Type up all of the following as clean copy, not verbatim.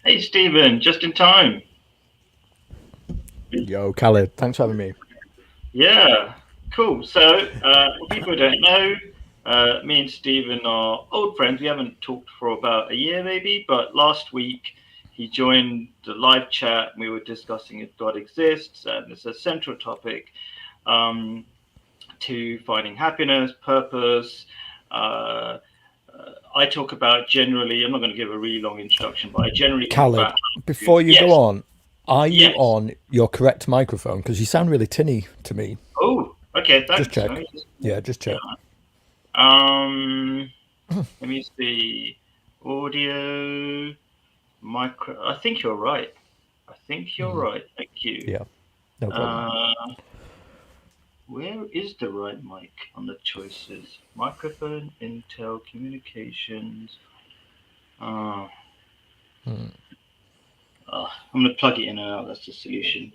Hey, Stephen, just in time. Yo, Khaled, thanks for having me. Yeah, cool. For people who don't know, me and Stephen are old friends. We haven't talked for about a year, maybe, but last week he joined the live chat and we were discussing if God exists, and it's a central topic um, to finding happiness, purpose. Uh, I talk about generally, I'm not going to give a really long introduction, but I generally talk about Khaled, how to, before you go yes, on, are you yes. on your correct microphone? Because you sound really tinny to me. Oh, okay, Just thanks. Let check. me just, Yeah, just yeah. check. Um, Let me see. Audio, micro. I think you're right. I think you're Hmm. right. Thank you. Yeah, no problem. Uh, where is the right mic on the choices? Microphone, Intel, communications. Uh, Hmm. I'm gonna plug it in and out. That's the solution.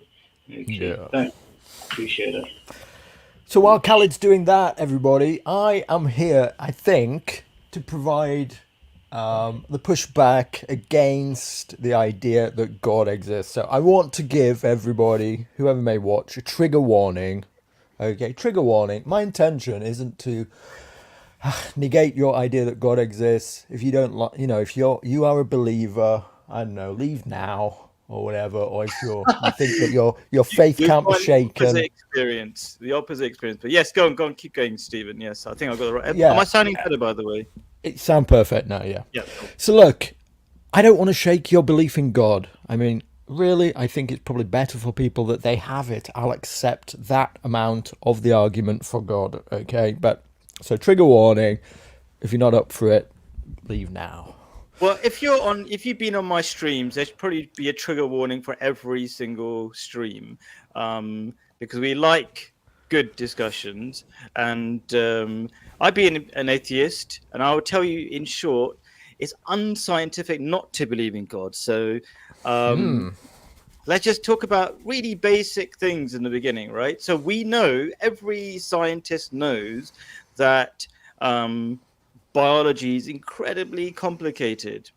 Okay. Yeah. Thanks. Appreciate it. So while Okay. Khaled's doing that, everybody, I am here, I think, to provide the pushback against the idea that God exists. So I want to give everybody, whoever may watch, a trigger warning. Okay, trigger warning. My intention isn't to negate your idea that God exists. If you don't like, if you are a believer, I don't know, leave now or whatever. Or if you think that your faith You've can't be got an opposite shaken, experience. The opposite experience. But yes, go on, keep going, Stephen. Yes, I think I got the right. Am I yeah, sounding better, by the way? it sound perfect now. Yeah. Yeah, cool. So look, I don't want to shake your belief in God. I mean, really, I think it's probably better for people that they have it. I'll accept that amount of the argument for God. Okay, but so trigger warning. If you're not up for it, leave now. Well, if you've been on my streams, there should probably be a trigger warning for every single stream, because we like good discussions. And I'd be an atheist, and I will tell you in short, it's unscientific not to believe in God. So um, let's just talk about really basic things in the beginning, right? So we know, every scientist knows that biology is incredibly complicated.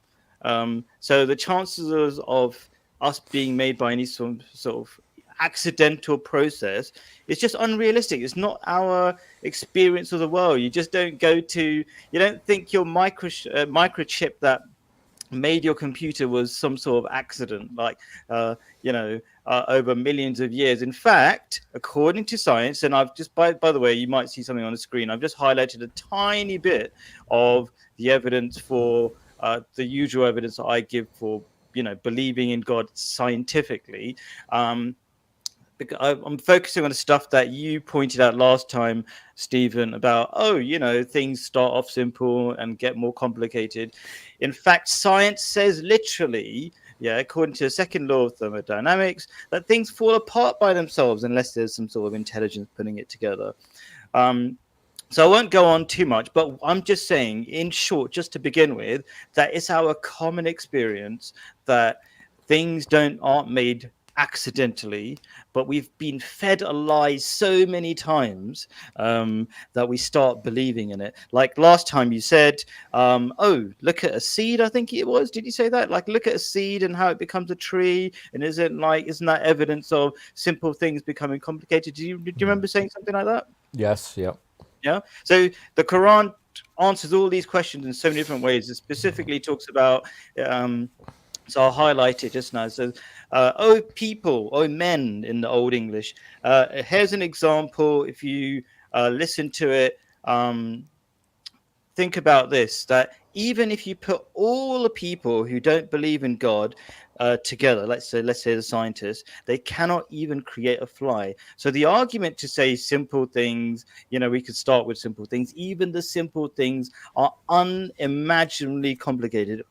So the chances of us being made by any sort of accidental process is just unrealistic. It's not our experience of the world. You don't think your microchip that made your computer was some sort of accident, like over millions of years. In fact, according to science, and I've just by the way, you might see something on the screen. I've just highlighted a tiny bit of the evidence for the usual evidence that I give for believing in God scientifically. Um, I'm focusing on the stuff that you pointed out last time, Stephen, about, things start off simple and get more complicated. In fact, science says literally, yeah, according to the second law of thermodynamics, that things fall apart by themselves unless there's some sort of intelligence putting it together. Um, so I won't go on too much, but I'm just saying, in short, just to begin with, that it's our common experience that things aren't made accidentally, but we've been fed a lie so many times that we start believing in it. Like last time you said, "Oh, look at a seed." I think it was. Did you say that? Like, look at a seed and how it becomes a tree, and isn't that evidence of simple things becoming complicated? Do you remember saying something like that? Yes, yeah. Yeah. So the Quran answers all these questions in so many different ways. It specifically talks about, um, so I'll highlight it just now. So, oh people, oh men in the Old English. Here's an example. If you listen to it, think about this, that even if you put all the people who don't believe in God together, let's say the scientists, they cannot even create a fly. So the argument to say simple things, we could start with simple things. Even the simple things are unimaginably complicated.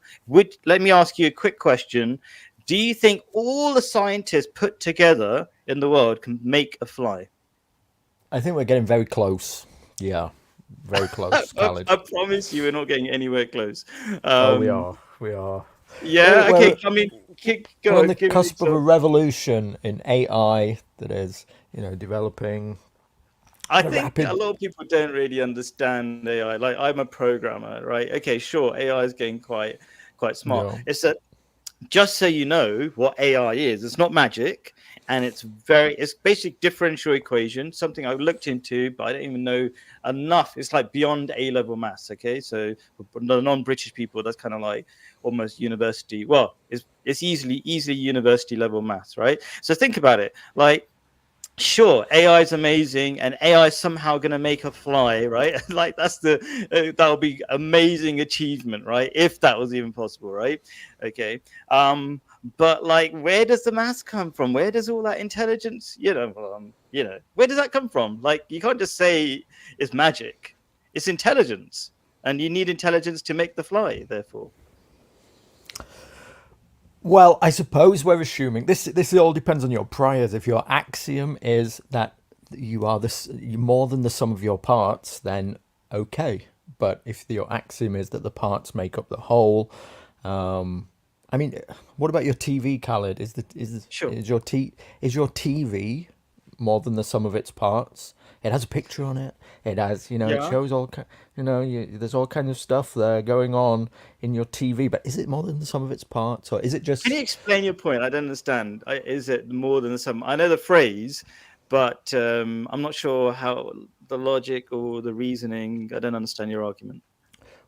Let me ask you a quick question. Do you think all the scientists put together in the world can make a fly? I think we're getting very close. Yeah, very close, Khaled. I promise you, we're not getting anywhere close. Oh, we Um, are. We are. Yeah. We're Okay. I mean, we're go on on. the Give me an cusp of a example. revolution in AI that is, developing I at a think a rapid. lot of people don't really understand AI. Like, I'm a programmer, right? Okay, sure, AI is getting quite smart. Yeah. It's that just so you know what AI is, it's not magic, and it's basic differential equation, something I looked into, but I don't even know enough. It's like beyond A-level maths. Okay, so for the non-British people, that's kind of like almost university. Well, it's easily university level maths, right? So think about it, like. Sure, AI is amazing, and AI is somehow going to make a fly, right? Like that'll be amazing achievement, right? If that was even possible, right? Okay. But like, where does the maths come from? Where does all that intelligence, where does that come from? Like, you can't just say it's magic. It's intelligence, and you need intelligence to make the fly. Therefore, Well, I suppose we're assuming this all depends on your priors. If your axiom is that you are you're more than the sum of your parts, then okay. But if your axiom is that the parts make up the whole, I mean, what about your TV, Khaled? sure. Is your TV more than the sum of its parts? It has a picture on it. It has, it Yeah. shows there's all kind of stuff there going on in your TV. But is it more than the sum of its parts, or is it Can you just? explain your point? I don't understand. Is it more than the sum? I know the phrase, but I'm not sure how the logic or the reasoning. I don't understand your argument.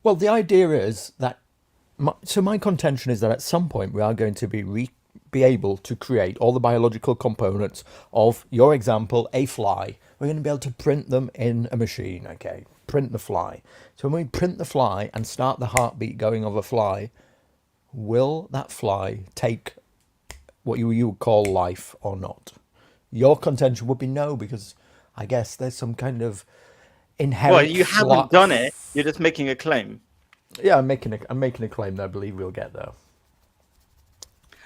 Well, the idea is that. My contention is that at some point we are going to be able to create all the biological components of your example, a fly. We're going to be able to print them in a machine. Okay, print the fly. So when we print the fly and start the heartbeat going of a fly, will that fly take what you would call life or not? Your contention would be no, because I guess there's some kind of Well, inherent you haven't done it. You're just making a claim. Yeah, I'm making a claim that I believe we'll get there.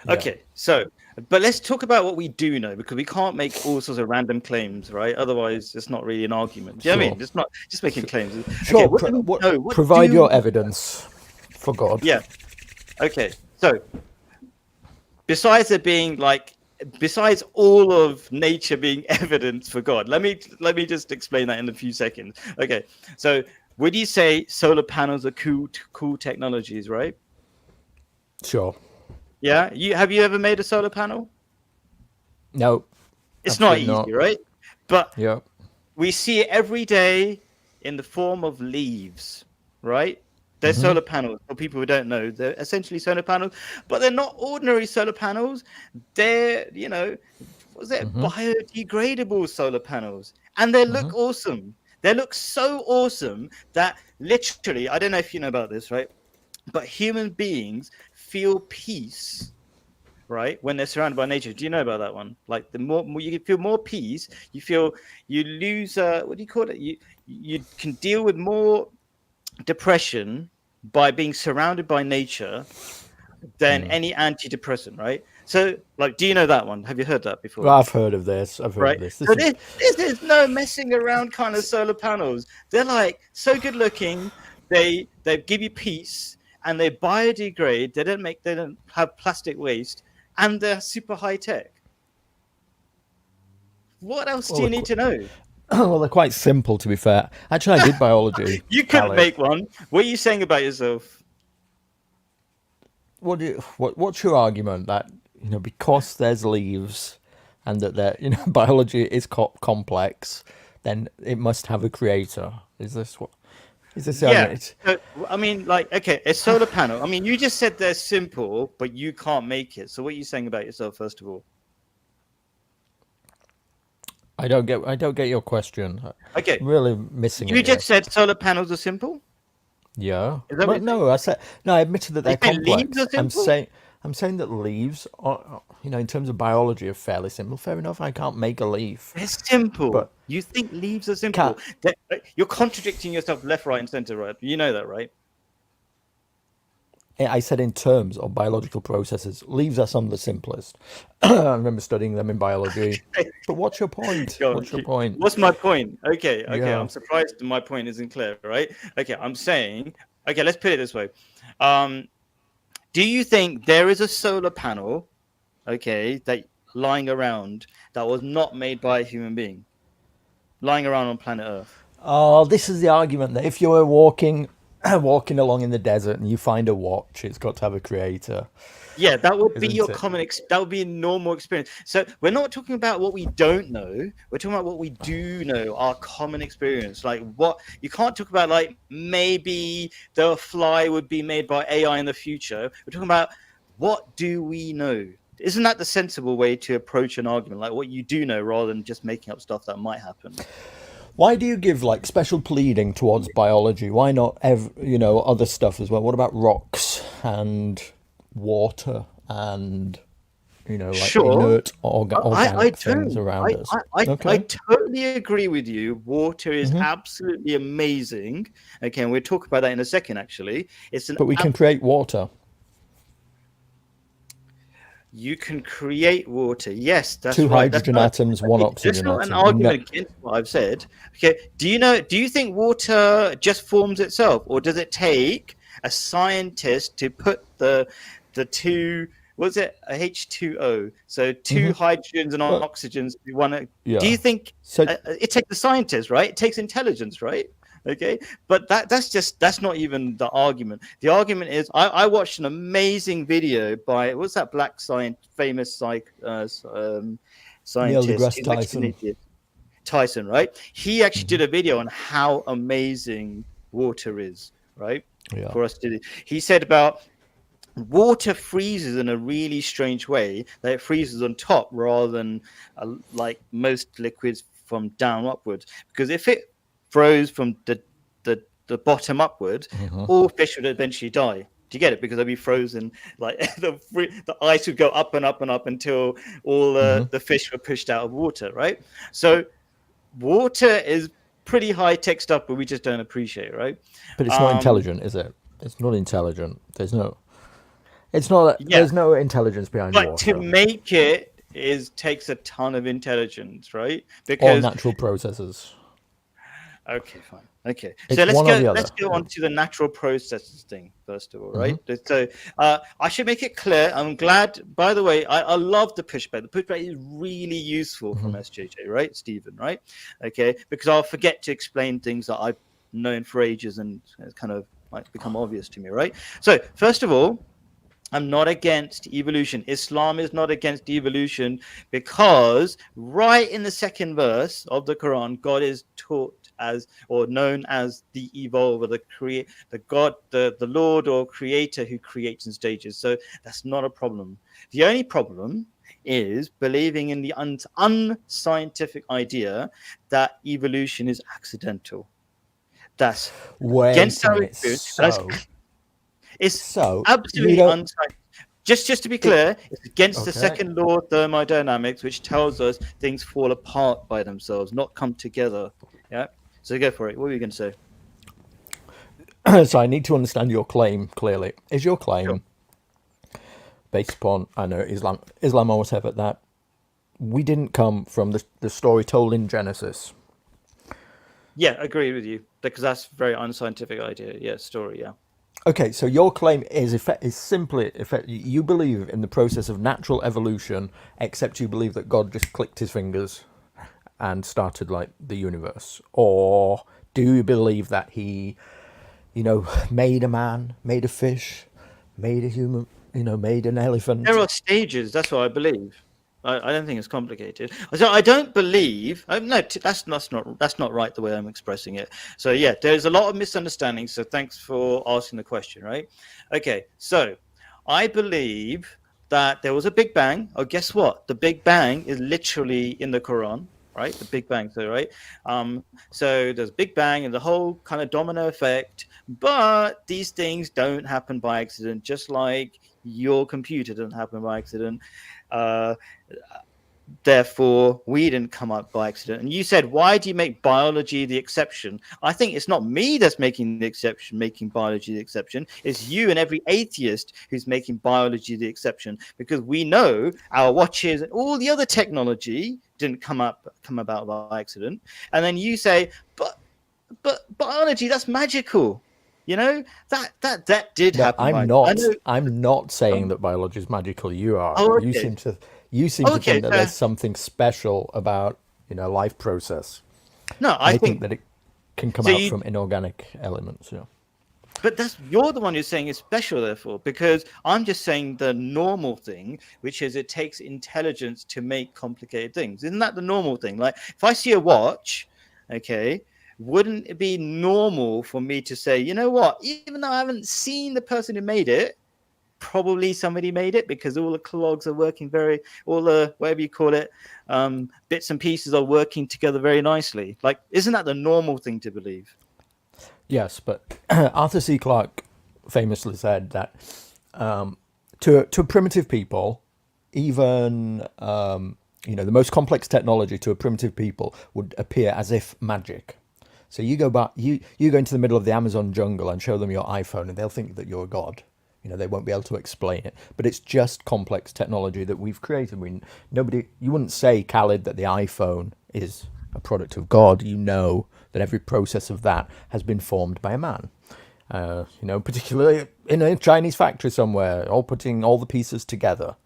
Yeah. Okay, so, but let's talk about what we do know, because we can't make all sorts of random claims, right? Otherwise, it's not really an argument. Do you know what I mean? Sure. It's not just making claims. Sure. Okay, what do we know? What Provide do your evidence, for God. Yeah. Okay. So, besides it being like, besides all of nature being evidence for God, let me just explain that in a few seconds. Okay. So, would you say solar panels are cool technologies, right? Sure. Yeah. Have you ever made a solar panel? No. It's not Absolutely easy, not. right? But Yeah. we see it every day in the form of leaves, right? They're solar panels. For people who don't know, they're essentially solar panels, but they're not ordinary solar panels. They're, biodegradable solar panels, and they look awesome. They look so awesome that literally, I don't know if you know about this, right? But human beings feel peace, right, when they're surrounded by nature. Do you know about that one? Like, the more you feel more peace, you lose what do you call it? You can deal with more depression by being surrounded by nature than any antidepressant, right? So, like, do you know that one? Have you heard that before? Well, I've heard of this. Right. This So is this is no messing around kind of solar panels. They're like so good looking. They give you peace, and they biodegrade. They don't have plastic waste, and they're super high tech. What else do you need to know? well, they're quite simple, to be fair. Actually, I did biology. You couldn't Khaled. make one. What are you saying about yourself? What's your argument that because there's leaves and that biology is complex, then it must have a creator? Is this the Yeah. argument? So, I mean, like, okay, a solar panel. I mean, you just said they're simple, but you can't make it. So what are you saying about yourself, first of all? I don't get your question. Okay. I'm really missing You it. just said solar panels are simple? Yeah. Is that what Well, you're no, I admitted that they're You think complex. leaves are simple? I'm saying that leaves are, in terms of biology, are fairly simple. Fair enough. I can't make a leaf, They're simple. but You think leaves are simple? You're contradicting yourself left, right, and center, right? You know that, right? I said in terms of biological processes, leaves are some of the simplest. I remember studying them in biology. But what's your point? Go on. What's your point? What's my point? Okay. Yeah. I'm surprised my point isn't clear, right? Okay, I'm saying, okay, let's put it this way. Do you think there is a solar panel, okay, that lying around that was not made by a human being, lying around on planet Earth? Oh, this is the argument that if you were walking walking along in the desert and you find a watch, it's got to have a creator. Yeah, that would be Isn't your it? common. That would be a normal experience. So we're not talking about what we don't know. We're talking about what we do know, our common experience. Like what you can't talk about. Like maybe the fly would be made by AI in the future. We're talking about what do we know. Isn't that the sensible way to approach an argument? Like what you do know, rather than just making up stuff that might happen. Why do you give like special pleading towards biology? Why not other stuff as well? What about rocks and water and like Sure. inert I organic things don't. around us? I Okay. totally agree with you. Water is absolutely amazing. Okay, and we'll talk about that in a second. Actually, it's an But we can create water. you can create water. Yes, that's Two right. That's hydrogen not, atoms, one that's oxygen not an atom. argument against what I've said. Okay, do you think water just forms itself, or does it take a scientist to put the two? Was it a H2O? So 2 hydrogens and Well, oxygens. One. yeah. Do you think So it takes a scientist, right? It takes intelligence, right? Okay, but that's not even the argument. The argument is I watched an amazing video by what's that black famous Neil scientist deGrasse He's actually an Tyson. idiot. Tyson, right? He actually did a video on how amazing water is, right? Yeah. For us to do. He said about water freezes in a really strange way, that it freezes on top rather than like most liquids from down upwards. Because if it froze from the bottom upward, all fish would eventually die. Do you get it? Because they'd be frozen, like the ice would go up and up and up until all the fish were pushed out of water, right? So water is pretty high tech stuff, but we just don't appreciate it, right? But it's not intelligent, is it? It's not intelligent. It's not. Yeah. There's no intelligence behind But water. to make it takes a ton of intelligence, right? Or Because natural processes. okay, fine. Okay, It's so one or the let's other. go on to the natural processes thing first of all, right? So I should make it clear. I'm glad. By the way, I love the pushback. The pushback is really useful from SJJ, right, Stephen, right? Okay, because I'll forget to explain things that I've known for ages and it's kind of like become obvious to me, right? So first of all, I'm not against evolution. Islam is not against evolution because right in the second verse of the Quran, God is taught as or known as the evolver, the God, the Lord or creator who creates in stages. So that's not a problem. The only problem is believing in the unscientific idea that evolution is accidental. That's Wait against a our minute. experience. It's So absolutely you don't. unscientific. Just to be clear, it's against the Okay. second law of thermodynamics, which tells us things fall apart by themselves, not come together. Yeah. So go for it. What were you going to say? So I need to understand your claim clearly. Is your claim Sure. based upon Islam or whatever that we didn't come from the story told in Genesis? Yeah, I agree with you because that's a very unscientific idea. Yeah, story. Yeah. Okay, so your claim is simply you believe in the process of natural evolution, except you believe that God just clicked his fingers and started like the universe, or do you believe that he, made a man, made a fish, made a human, made an elephant? There are stages. That's what I believe. I don't think it's complicated. So I don't believe. No, that's not right the way I'm expressing it. So yeah, there's a lot of misunderstanding. So thanks for asking the question. Right? Okay. So I believe that there was a Big Bang. Oh, guess what? The Big Bang is literally in the Quran. Right? The Big Bang. So right. So there's Big Bang and the whole kind of domino effect. But these things don't happen by accident. Just like your computer doesn't happen by accident. Therefore, we didn't come up by accident. And you said, why do you make biology the exception? I think it's not me that's making the exception, making biology the exception. It's you and every atheist who's making biology the exception, because we know our watches and all the other technology didn't come about by accident. And then you say, but biology, that's magical. That did No, happen. I'm not saying that biology is magical. You are. Oh, You okay. seem to think that there's something special about life process. No, I I think that it can come So out you- from inorganic elements. But you're the one who's saying it's special, therefore, because I'm just saying the normal thing, which is it takes intelligence to make complicated things. Isn't that the normal thing? Like if I see a watch, okay, wouldn't it be normal for me to say, you know what, even though I haven't seen the person who made it, probably somebody made it because all the clogs are working all the, whatever you call it, bits and pieces are working together very nicely. Like, isn't that the normal thing to believe? Yes, but Arthur C. Clarke famously said that to a primitive people, even the most complex technology to a primitive people would appear as if magic. So you go back, you go into the middle of the Amazon jungle and show them your iPhone, and they'll think that you're a god. They won't be able to explain it, but it's just complex technology that we've created. You wouldn't say, Khaled, that the iPhone is a product of God. That every process of that has been formed by a man. Particularly in a Chinese factory somewhere, all putting all the pieces together,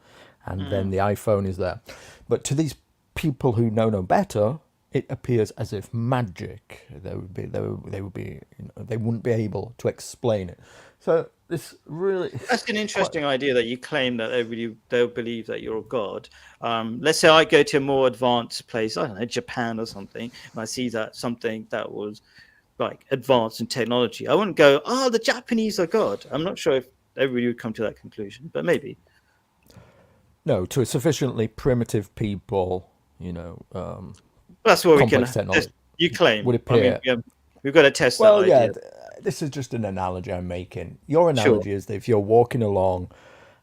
and then the iPhone is there. But to these people who know no better, it appears as if magic. They wouldn't be able to explain it. So this really... That's an interesting idea that you claim that they'll believe that you're a god. Let's say I go to a more advanced place, I don't know, Japan or something, and I see that something that was like advanced in technology. I wouldn't go, the Japanese are god. I'm not sure if everybody would come to that conclusion, but maybe. No, to a sufficiently primitive people, that's what we can... technology You claim. would appear... we've got to test that idea. Well, yeah, this is just an analogy I'm making. Your analogy is that if you're walking along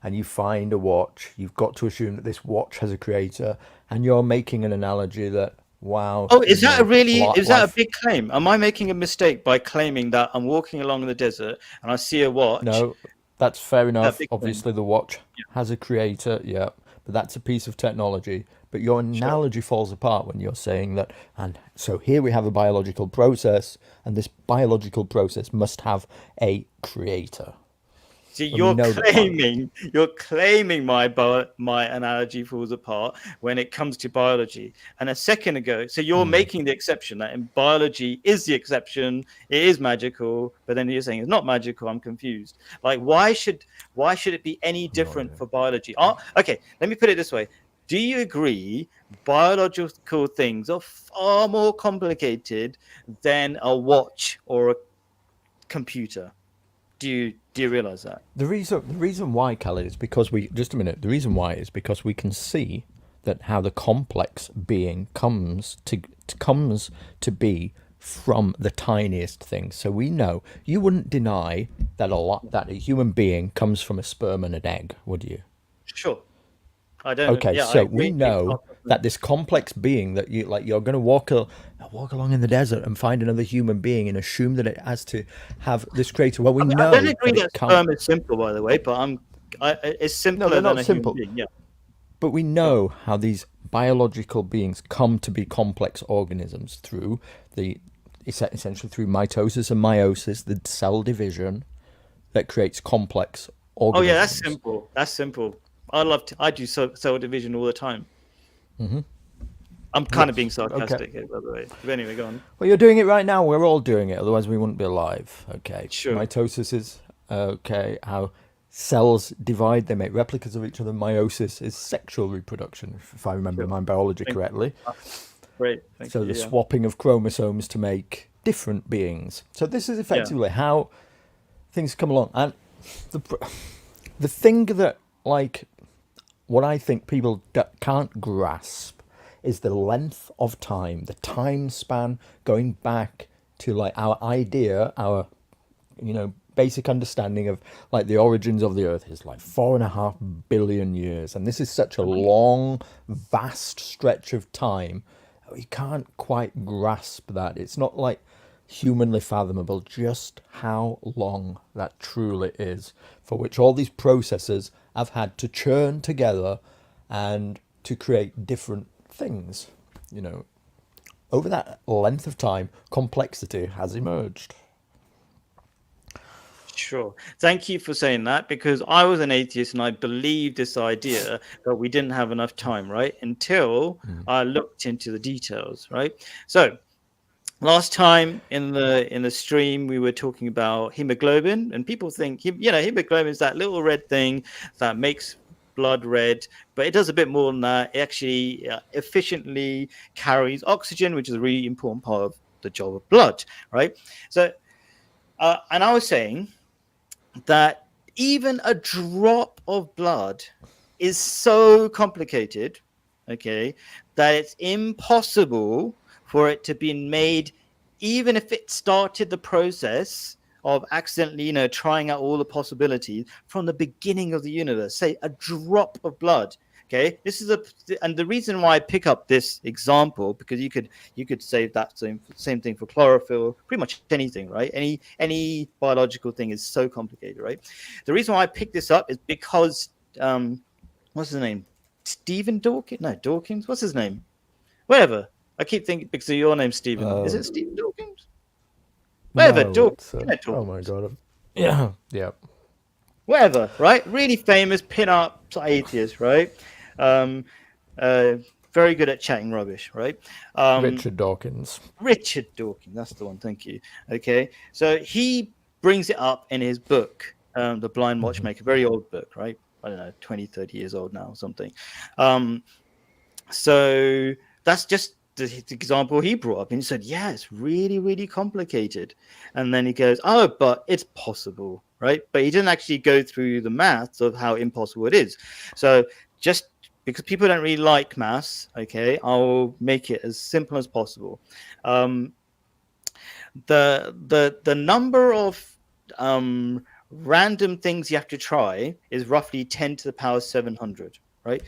and you find a watch, you've got to assume that this watch has a creator, and you're making an analogy that, wow... Oh, is that a big claim? Am I making a mistake by claiming that I'm walking along in the desert and I see a watch? No, that's fair enough. Obviously, the watch has a creator, yeah, but that's a piece of technology. But your analogy falls apart when you're saying that, and so here we have a biological process, and this biological process must have a creator. See, you're claiming my analogy falls apart when it comes to biology. And a second ago, so you're making the exception that in biology is the exception, it is magical, but then you're saying it's not magical. I'm confused. Like, why should it be any different for biology? Okay, let me put it this way. Do you agree biological things are far more complicated than a watch or a computer? Do you realize that? The reason why, Khaled, is because the reason why is because we can see that how the complex being comes to be from the tiniest things. So we know you wouldn't deny that a human being comes from a sperm and an egg, would you? Sure. I don't. Okay, so we know that this complex being that you're going to walk along in the desert and find another human being and assume that it has to have this creator. Well, know. I don't agree that sperm is simple, by the way, but it's simpler than a human being. Yeah. But we know how these biological beings come to be complex organisms through essentially through mitosis and meiosis, the cell division that creates complex organisms. Oh yeah, that's simple. That's simple. I do cell division all the time. Mm-hmm. I'm kind of being sarcastic here, by the way. But anyway, go on. Well, you're doing it right now. We're all doing it. Otherwise, we wouldn't be alive. Okay. Sure. Mitosis is how cells divide. They make replicas of each other. Meiosis is sexual reproduction, if I remember my biology correctly. Great. So the swapping of chromosomes to make different beings. So this is effectively how things come along. And the thing that, what I think people can't grasp is the length of time, the time span going back to our idea, our basic understanding of the origins of the Earth is 4.5 billion years, and this is such a long, vast stretch of time. We can't quite grasp that. It's not humanly fathomable just how long that truly is, for which all these processes have had to churn together and to create different things. Over that length of time, complexity has emerged. Sure. Thank you for saying that, because I was an atheist and I believed this idea that we didn't have enough time, right? Until I looked into the details, right? So Last time in the stream, we were talking about hemoglobin, and people think hemoglobin is that little red thing that makes blood red, but it does a bit more than that. It actually efficiently carries oxygen, which is a really important part of the job of blood, right? So, and I was saying that even a drop of blood is so complicated, okay, that it's impossible for it to be made, even if it started the process of accidentally, trying out all the possibilities from the beginning of the universe. Say a drop of blood. Okay, this is and the reason why I pick up this example, because you could say that same thing for chlorophyll, pretty much anything, right? Any biological thing is so complicated, right? The reason why I pick this up is because what's his name? Stephen Dawkins? No, Dawkins. What's his name? Whatever. I keep thinking because of your name, Stephen. Is it Stephen Dawkins? Whatever. No, Dawkins. it's oh my god. Yeah, yeah. Whatever. Right. Really famous pin-up atheist. Right. Very good at chatting rubbish. Right. Richard Dawkins. Richard Dawkins. That's the one. Thank you. Okay. So he brings it up in his book, The Blind Watchmaker. Very old book. Right. I don't know, 20, 30 years old now or something. So that's just the example he brought up. And he said, yeah, it's really, really complicated. And then he goes, oh, but it's possible, right? But he didn't actually go through the maths of how impossible it is. So just because people don't really like maths, okay, I'll make it as simple as possible. The number of random things you have to try is roughly 10 to the power 700, right?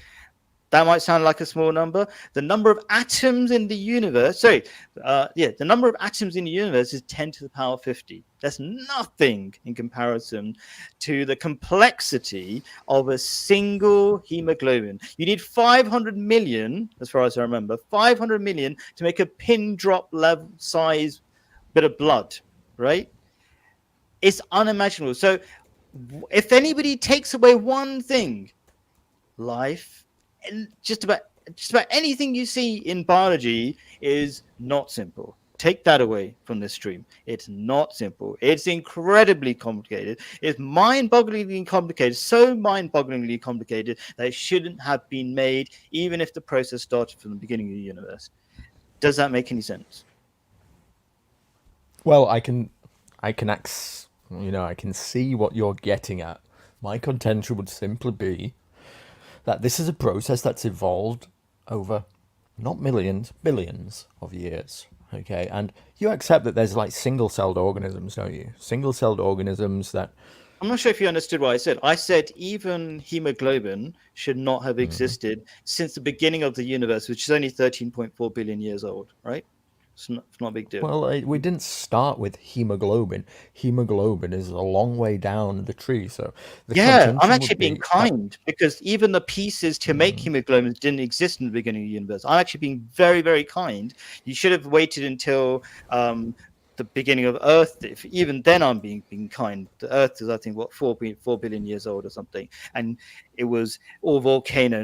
That might sound like a small number. The number of atoms in the universe, the number of atoms in the universe is 10 to the power 50. That's nothing in comparison to the complexity of a single hemoglobin. You need 500 million, as far as I remember, 500 million to make a pin drop level size bit of blood, right? It's unimaginable. So if anybody takes away one thing, life, and just about anything you see in biology is not simple. Take that away from this stream. It's not simple. It's incredibly complicated. It's mind-bogglingly complicated, so mind-bogglingly complicated that it shouldn't have been made, even if the process started from the beginning of the universe. Does that make any sense? Well, I can see what you're getting at. My contention would simply be that this is a process that's evolved over not millions, billions of years. Okay, and you accept that there's like single-celled organisms, don't you? Single-celled organisms that... I'm not sure if you understood what I said. I said even hemoglobin should not have existed since the beginning of the universe, which is only 13.4 billion years old, right? It's not a big deal. Well, we didn't start with hemoglobin. Hemoglobin is a long way down the tree, so... I'm actually being kind, because even the pieces to make hemoglobin didn't exist in the beginning of the universe. I'm actually being very, very kind. You should have waited until the beginning of Earth. Even then I'm being kind. The Earth is, I think, 4 billion years old or something. And it was all volcano.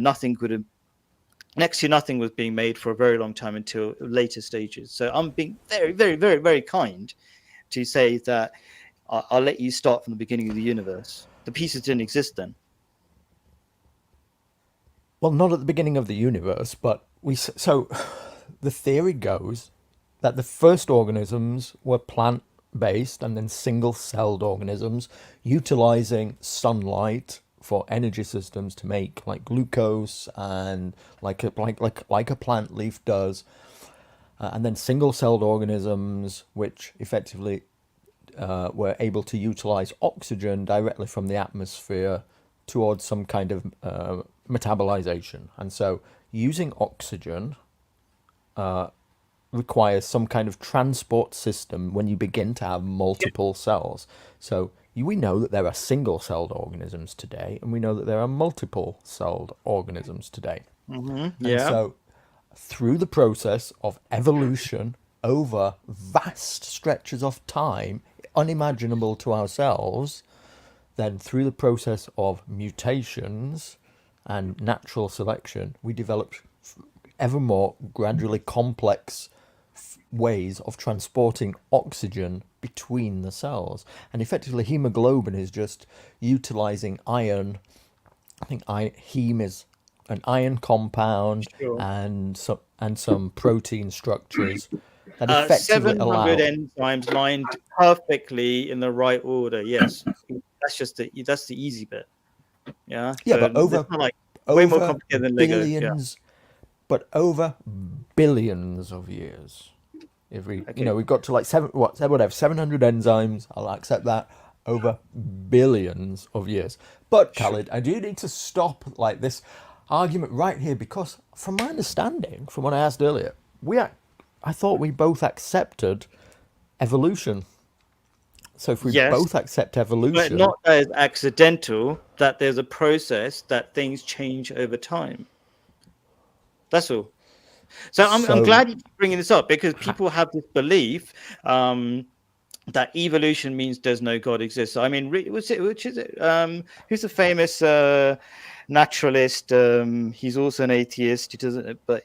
Next to nothing was being made for a very long time until later stages. So I'm being very, very, very, very kind to say that I'll let you start from the beginning of the universe. The pieces didn't exist then. Well, not at the beginning of the universe, but so the theory goes that the first organisms were plant-based and then single-celled organisms utilizing sunlight for energy systems to make like glucose and like a plant leaf does, and then single-celled organisms which effectively were able to utilize oxygen directly from the atmosphere towards some kind of metabolization. And so using oxygen requires some kind of transport system when you begin to have multiple cells. So we know that there are single-celled organisms today, and we know that there are multiple-celled organisms today. And so through the process of evolution over vast stretches of time, unimaginable to ourselves, then through the process of mutations and natural selection, we developed ever more gradually complex ways of transporting oxygen between the cells. And effectively, hemoglobin is just utilizing iron. I think heme is an iron compound Sure. and some protein structures that effectively 700 allow. enzymes lined perfectly in the right order. Yes, that's the easy bit. Yeah. Yeah, So but over it's not like way more over complicated than Lego. Yeah. billions, but over billions of years. If we, Okay. we've got to like 700 enzymes. I'll accept that over billions of years. But Khalid, I do need to stop like this argument right here because, from my understanding, from what I asked earlier, I thought we both accepted evolution. So if we Yes, both accept but evolution, not as accidental. That there's a process that things change over time. That's all. So I'm so glad you're bringing this up because people have this belief that evolution means there's no God exists. I mean, which is it? Who's the famous naturalist? He's also an atheist. He doesn't, but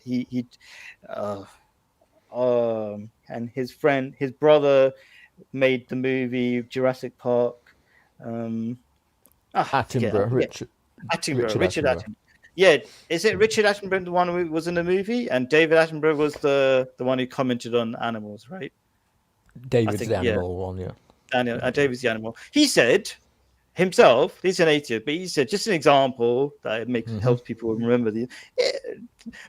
and his brother made the movie Jurassic Park. Attenborough, Richard Richard Attenborough. Yeah, is it Richard Attenborough, the one who was in the movie, and David Attenborough was the one who commented on animals, right? David's the animal one, yeah. David's the animal. He said himself, he's an atheist, but he said just an example that helps people remember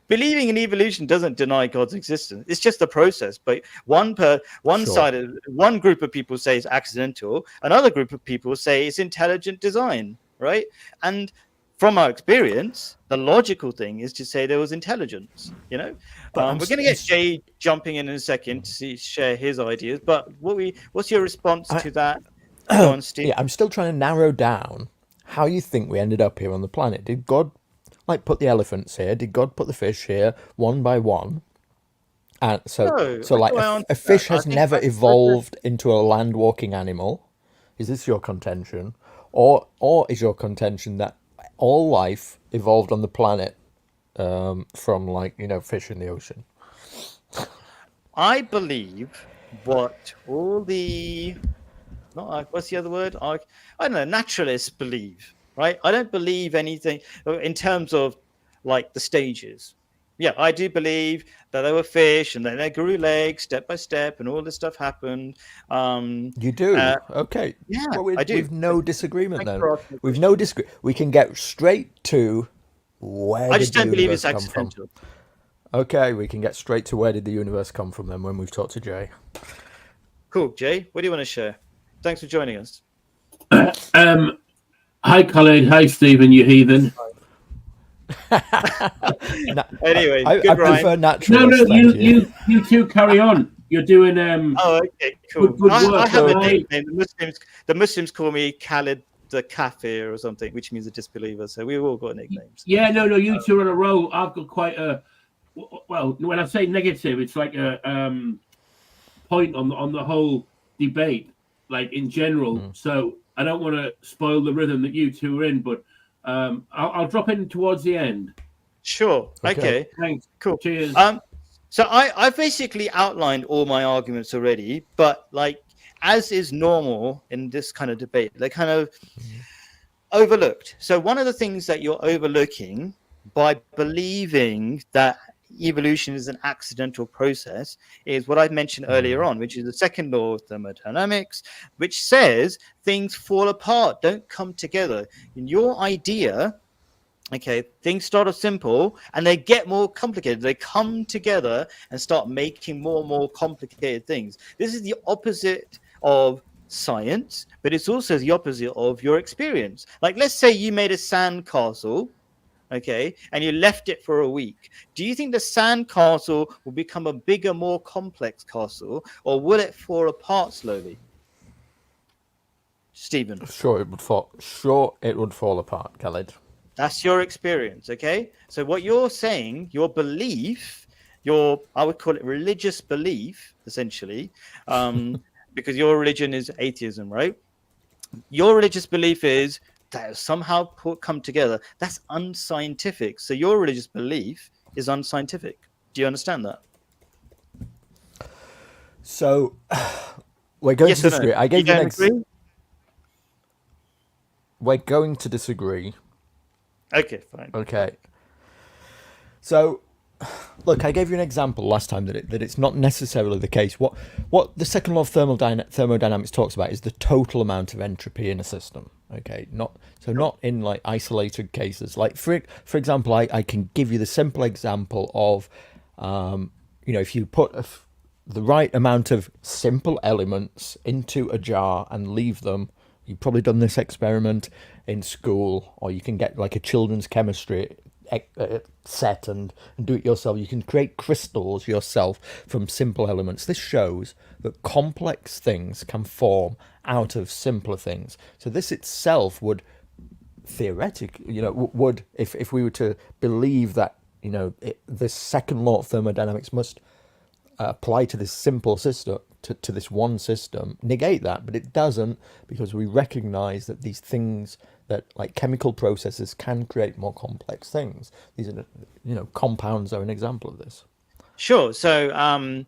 believing in evolution doesn't deny God's existence. It's just a process. But one group of people say it's accidental, another group of people say it's intelligent design, right? And from our experience, the logical thing is to say there was intelligence. But we're going to get Jay jumping in a second to share his ideas. But what's your response to that? Go on, Steve. Yeah, I'm still trying to narrow down how you think we ended up here on the planet. Did God put the elephants here? Did God put the fish here one by one? And a fish has never evolved into a land walking animal. Is this your contention, or is your contention that all life evolved on the planet from fish in the ocean? I believe what all the what's the other word? I don't know. Naturalists believe, right? I don't believe anything in terms of like the stages. Yeah, I do believe that there were fish, and then they grew legs step by step, and all this stuff happened. You do? Okay. Yeah, well, I do. We've no disagreement then. We've no disagreement. We can get straight to where I just did the don't believe universe it's come accidental. from. Okay, we can get straight to where did the universe come from then when we've talked to Jay. Cool, Jay. What do you want to share? Thanks for joining us. Hi, Colin. Hi, Stephen. You heathen. Anyway, I prefer natural. No, you two carry on. You're doing. Oh, okay, cool. Good work. I have a nickname. The Muslims call me Khalid the Kafir or something, which means a disbeliever. So we've all got nicknames. Yeah, no. You two are on a roll. I've got quite a. Well, when I say negative, it's like a point on the whole debate, like in general. So I don't want to spoil the rhythm that you two are in, but I'll drop in towards the end. Sure. Okay. Thanks. Cool. Cheers. So I basically outlined all my arguments already, but like as is normal in this kind of debate, they're kind of overlooked. So one of the things that you're overlooking by believing that evolution is an accidental process is what I mentioned earlier on, which is the second law of thermodynamics, which says things fall apart, don't come together. In your idea, okay, things start off simple and they get more complicated. They come together and start making more and more complicated things. This is the opposite of science, but it's also the opposite of your experience. Like, let's say you made a sand castle, okay, and you left it for a week. Do you think the sand castle will become a bigger, more complex castle, or will it fall apart slowly? Stephen? Sure, it would fall apart, Khalid. That's your experience, okay? So what you're saying, your belief, I would call it religious belief, essentially, because your religion is atheism, right? Your religious belief is that somehow come together. That's unscientific. So your religious belief is unscientific. Do you understand that? So we're going Yes to or no? disagree. I You gave you an don't agree? We're going to disagree. Okay, fine. Okay. So, look, I gave you an example last time that it's not necessarily the case. What the second law of thermodynamics talks about is the total amount of entropy in a system. Okay, not in like isolated cases. Like for example, I can give you the simple example of, if you put the right amount of simple elements into a jar and leave them. You've probably done this experiment in school, or you can get like a children's chemistry set and do it yourself. You can create crystals yourself from simple elements. This shows that complex things can form out of simpler things. So this itself would theoretically, would if we were to believe that, the second law of thermodynamics must apply to this simple system, to this one system, negate that, but it doesn't, because we recognize that these things, that like chemical processes can create more complex things. These are, compounds are an example of this. Sure. So,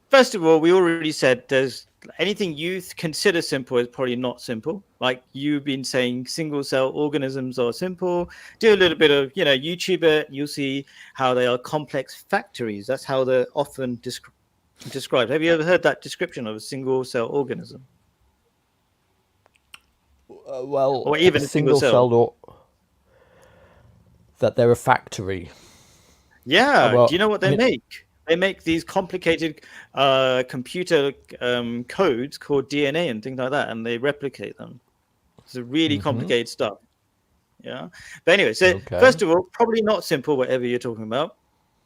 first of all, we already said there's anything you consider simple is probably not simple. Like you've been saying, single cell organisms are simple. Do a little bit of, YouTube it. You'll see how they are complex factories. That's how they're often described. Have you ever heard that description of a single cell organism? Well, or even a single cell? or that they're a factory. Yeah. Well, do you know what they make? They make these complicated computer codes called DNA and things like that, and they replicate them. It's a really complicated stuff. Yeah. But anyway, so first of all, probably not simple, whatever you're talking about.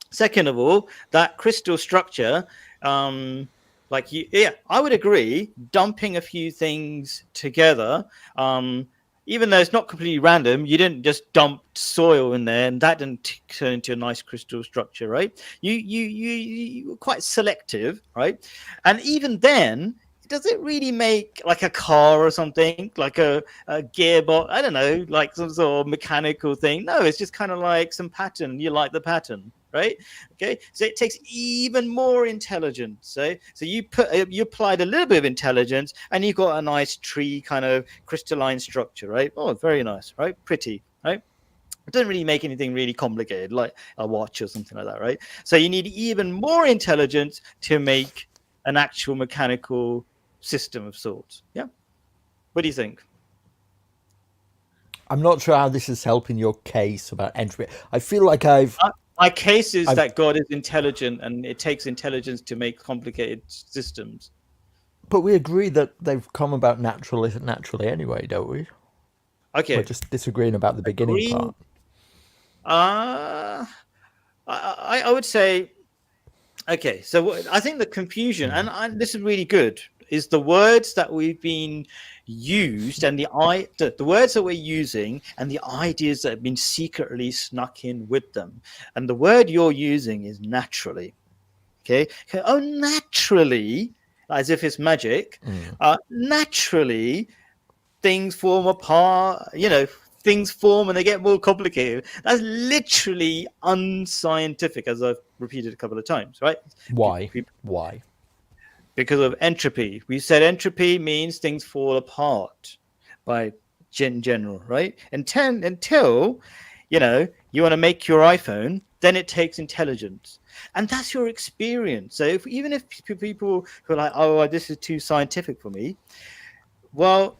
Second of all, that crystal structure, I would agree, dumping a few things together, even though it's not completely random, you didn't just dump soil in there and that didn't turn into a nice crystal structure, right? You were quite selective, right? And even then, does it really make like a car or something, like a gearbox? I don't know, like some sort of mechanical thing. No, it's just kind of like some pattern. You like the pattern, right? Okay, so it takes even more intelligence. So you applied a little bit of intelligence, and you got a nice tree kind of crystalline structure, right? Oh, very nice, right? Pretty, right? It doesn't really make anything really complicated, like a watch or something like that, right? So you need even more intelligence to make an actual mechanical system of sorts. Yeah. What do you think? I'm not sure how this is helping your case about entropy. I feel like my case is that God is intelligent, and it takes intelligence to make complicated systems. But we agree that they've come about naturally anyway, don't we? Okay. We're just disagreeing about the beginning part. I would say, okay, so I think the confusion, and this is really good, is the words that we've been used and the words that we're using and the ideas that have been secretly snuck in with them. And the word you're using is naturally. Okay. Oh, naturally, as if it's magic. Naturally, things form apart, things form and they get more complicated. That's literally unscientific, as I've repeated a couple of times, right? Why? Because of entropy. We said entropy means things fall apart by general, right? Until you want to make your iPhone, then it takes intelligence. And that's your experience. So even if people who are like, oh, this is too scientific for me, well,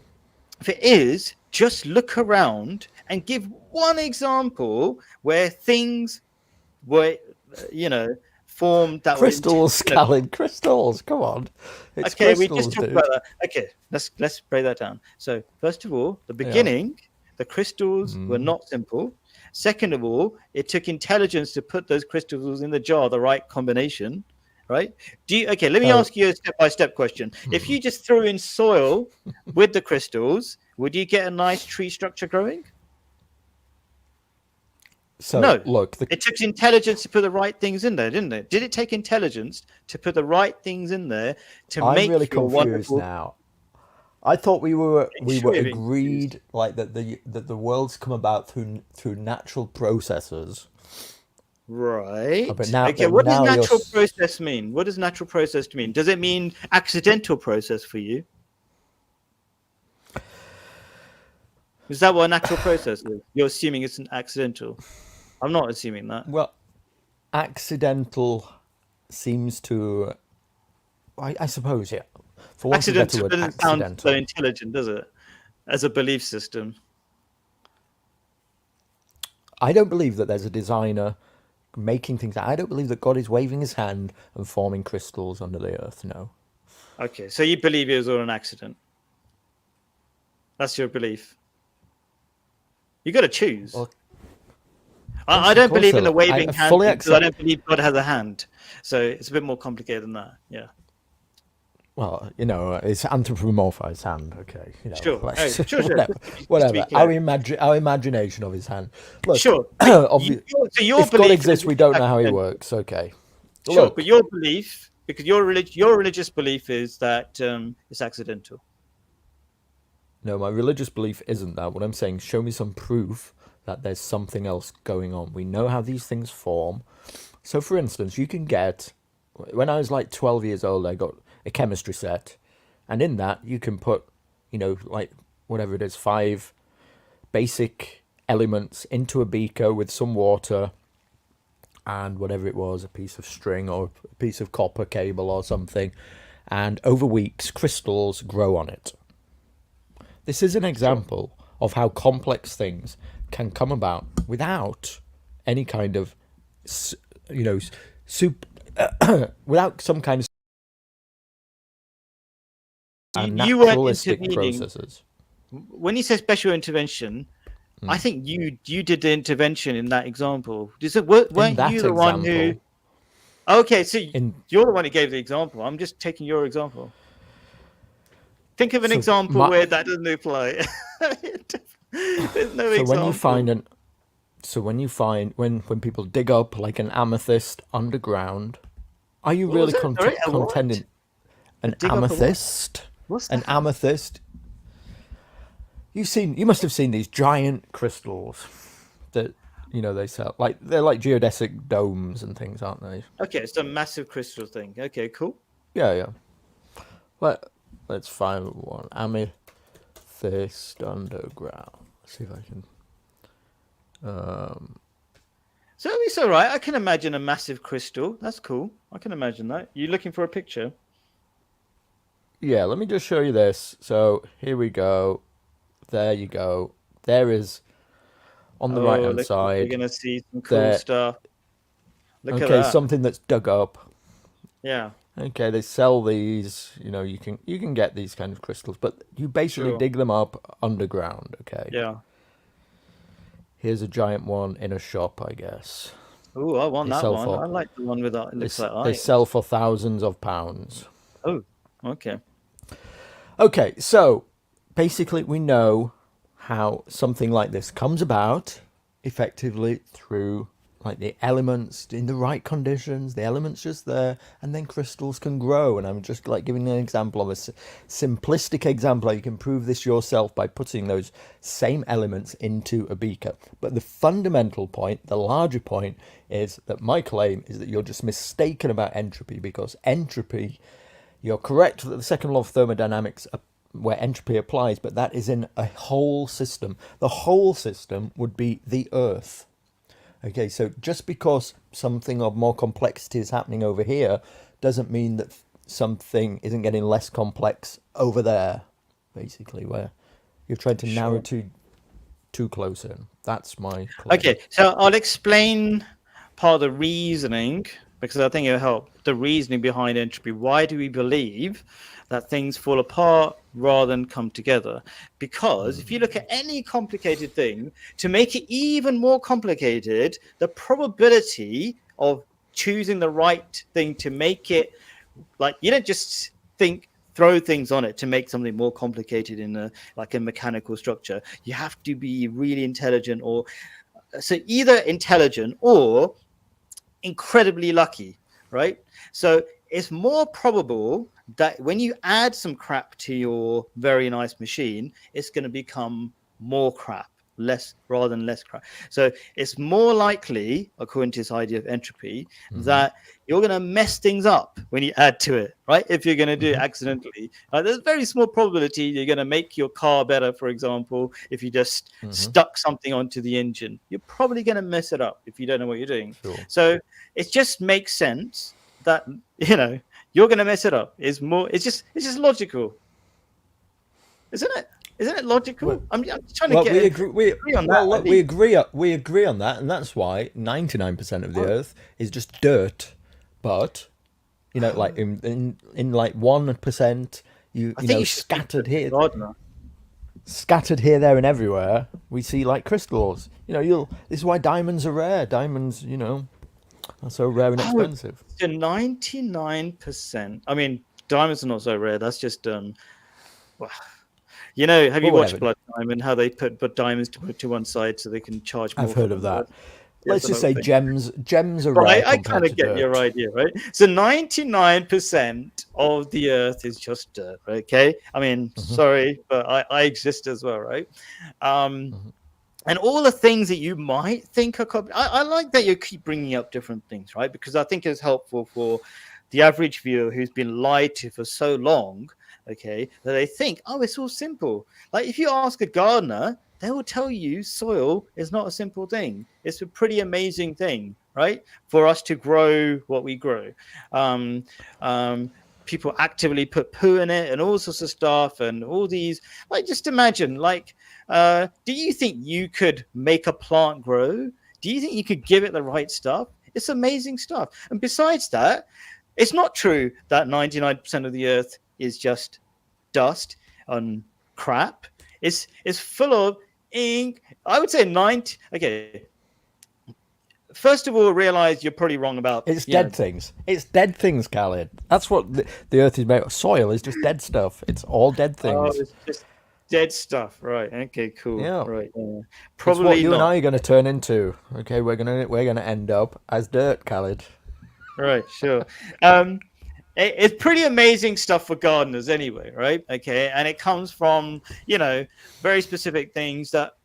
if it is, just look around and give one example where things were, formed that crystals, Callan, crystals. Come on. It's okay, we just talked about that. Okay, let's break that down. So first of all, the beginning, the crystals were not simple. Second of all, it took intelligence to put those crystals in the jar, the right combination, right? Let me ask you a step-by-step question. If you just threw in soil with the crystals, would you get a nice tree structure growing? So, no. Look, it took intelligence to put the right things in there, didn't it? Did it take intelligence to put the right things in there to I'm make really your confused wonderful... now. I thought we were agreed like that the world's come about through natural processes, Right. but now- okay. but What does now you're natural s- process mean? What does natural process mean? Does it mean accidental process for you? Is that what a natural process is? You're assuming it's an accidental. I'm not assuming that. Well, accidental seems to, I suppose, yeah. For want of a better Accidental word, doesn't sound so accidental. intelligent, does it? As a belief system. I don't believe that there's a designer making things. I don't believe that God is waving his hand and forming crystals under the earth. No. Okay, so you believe it was all an accident. That's your belief. You got to choose. Well, I of don't course believe I in the will. waving I hand fully thing, because I accept- don't believe God has a hand. So it's a bit more complicated than that. Yeah. Well, it's anthropomorphized hand. Okay, Sure. let's- Oh, sure. whatever. Just to be Whatever. clear. Our imagination of his hand. Look, Sure. obvi- So your if God belief exists, is we don't know how he accidental. works. Okay. Sure, Look, but your belief, because your religious belief is that it's accidental. no, my religious belief isn't that. What I'm saying, show me some proof that there's something else going on. We know how these things form. So, for instance, you can get, when I was like 12 years old, I got a chemistry set. And in that, you can put, like whatever it is, 5 basic elements into a beaker with some water and whatever it was, a piece of string or a piece of copper cable or something. And over weeks, crystals grow on it. This is an example of how complex things can come about without any kind of, without some kind of You weren't naturalistic intervening. processes. When you say special intervention, I think you did the intervention in that example. Weren't that you the one who? example- Okay, so In you're the one who gave the example. I'm just taking your example. Think of an So example my- where that doesn't apply. There's no So example. when you find when people dig up like an amethyst underground, are you What really was that? Sorry, a what? contending an Dig up a what? amethyst? What's An that? amethyst. You must have seen these giant crystals that they sell. Like they're like geodesic domes and things, aren't they? Okay, it's a massive crystal thing. Okay, cool. Yeah. Let's find one amethyst underground. Let's see if I can. So it's all right. I can imagine a massive crystal. That's cool. I can imagine that. You looking for a picture? Yeah, let me just show you this. So here we go. There you go. There is on the right hand You're side. gonna see some cool there- stuff. Look at Okay, that. something that's dug up. Yeah. Okay, they sell these. You can get these kind of crystals, but you basically Sure. dig them up underground. Okay. Yeah. Here's a giant one in a shop, I guess. Oh, I want They that sell one. for- I like the one with that. It looks like They ice. sell for thousands of pounds. Oh, okay. Okay, so basically we know how something like this comes about effectively through like the elements in the right conditions, the elements just there, and then crystals can grow. And I'm just like giving an example of a simplistic example. You can prove this yourself by putting those same elements into a beaker. But the fundamental point, the larger point, is that my claim is that you're just mistaken about entropy, because entropy, you're correct that the second law of thermodynamics where entropy applies, but that is in a whole system. The whole system would be the Earth. Okay, so just because something of more complexity is happening over here doesn't mean that something isn't getting less complex over there, basically, where you're trying to narrow too close in. That's my claim. Okay, so I'll explain part of the reasoning, because I think it'll help. The reasoning behind entropy. Why do we believe that things fall apart rather than come together? Because if you look at any complicated thing, to make it even more complicated, the probability of choosing the right thing to make it, like, you don't just throw things on it to make something more complicated in a mechanical structure. You have to be really intelligent, or so either intelligent or incredibly lucky, right? So it's more probable that when you add some crap to your very nice machine, it's going to become more crap less rather than less crap. So it's more likely, according to this idea of entropy, that you're going to mess things up when you add to it, right? If you're going to do it accidentally, there's a very small probability you're going to make your car better, for example, if you just stuck something onto the engine. You're probably going to mess it up if you don't know what you're doing. Sure. So it just makes sense that, you know, you're going to mess it up. It's just logical, isn't it? Isn't it logical? Well, I'm trying to get we agree on well, that. look, we agree on that, and that's why 99% of the Earth is just dirt. But you know, like in like 1%, you think know, you should scattered here, Gardner. scattered here, there, and everywhere, we see like crystals. You know, this is why diamonds are rare. Diamonds, you know, are so rare and expensive. So 99%. I mean, diamonds are not so rare. That's just well, you know, have you watched Blood Diamond? How they put diamonds to one side so they can charge more? I've heard of that. Yeah, Let's just say gems are right. rare. I kind of get your idea, right? So 99% of the Earth is just dirt. Okay, I mean, sorry, but I exist as well, right? And all the things that you might think are, I like that you keep bringing up different things, right? Because I think it's helpful for the average viewer who's been lied to for so long. Okay, that they think, oh, it's all simple. Like if you ask a gardener, they will tell you soil is not a simple thing. It's a pretty amazing thing, right? For us to grow what we grow. People actively put poo in it and all sorts of stuff and all these. Like, just imagine, like, do you think you could make a plant grow? Do you think you could give it the right stuff? It's amazing stuff. And besides that, it's not true that 99% of the Earth is just dust and crap. It's full of ink. I would say 90. Okay. First of all, realize you're pretty wrong about it's dead things. It's dead things, Khaled. That's what the Earth is made of. Soil is just dead stuff. It's all dead things. Oh, it's just dead stuff, right? Okay, cool. Yeah. Right. Probably what you not. and I are going to turn into. Okay, we're gonna end up as dirt, Khaled. Right. Sure. It's pretty amazing stuff for gardeners anyway, right? Okay, and it comes from, you know, very specific things that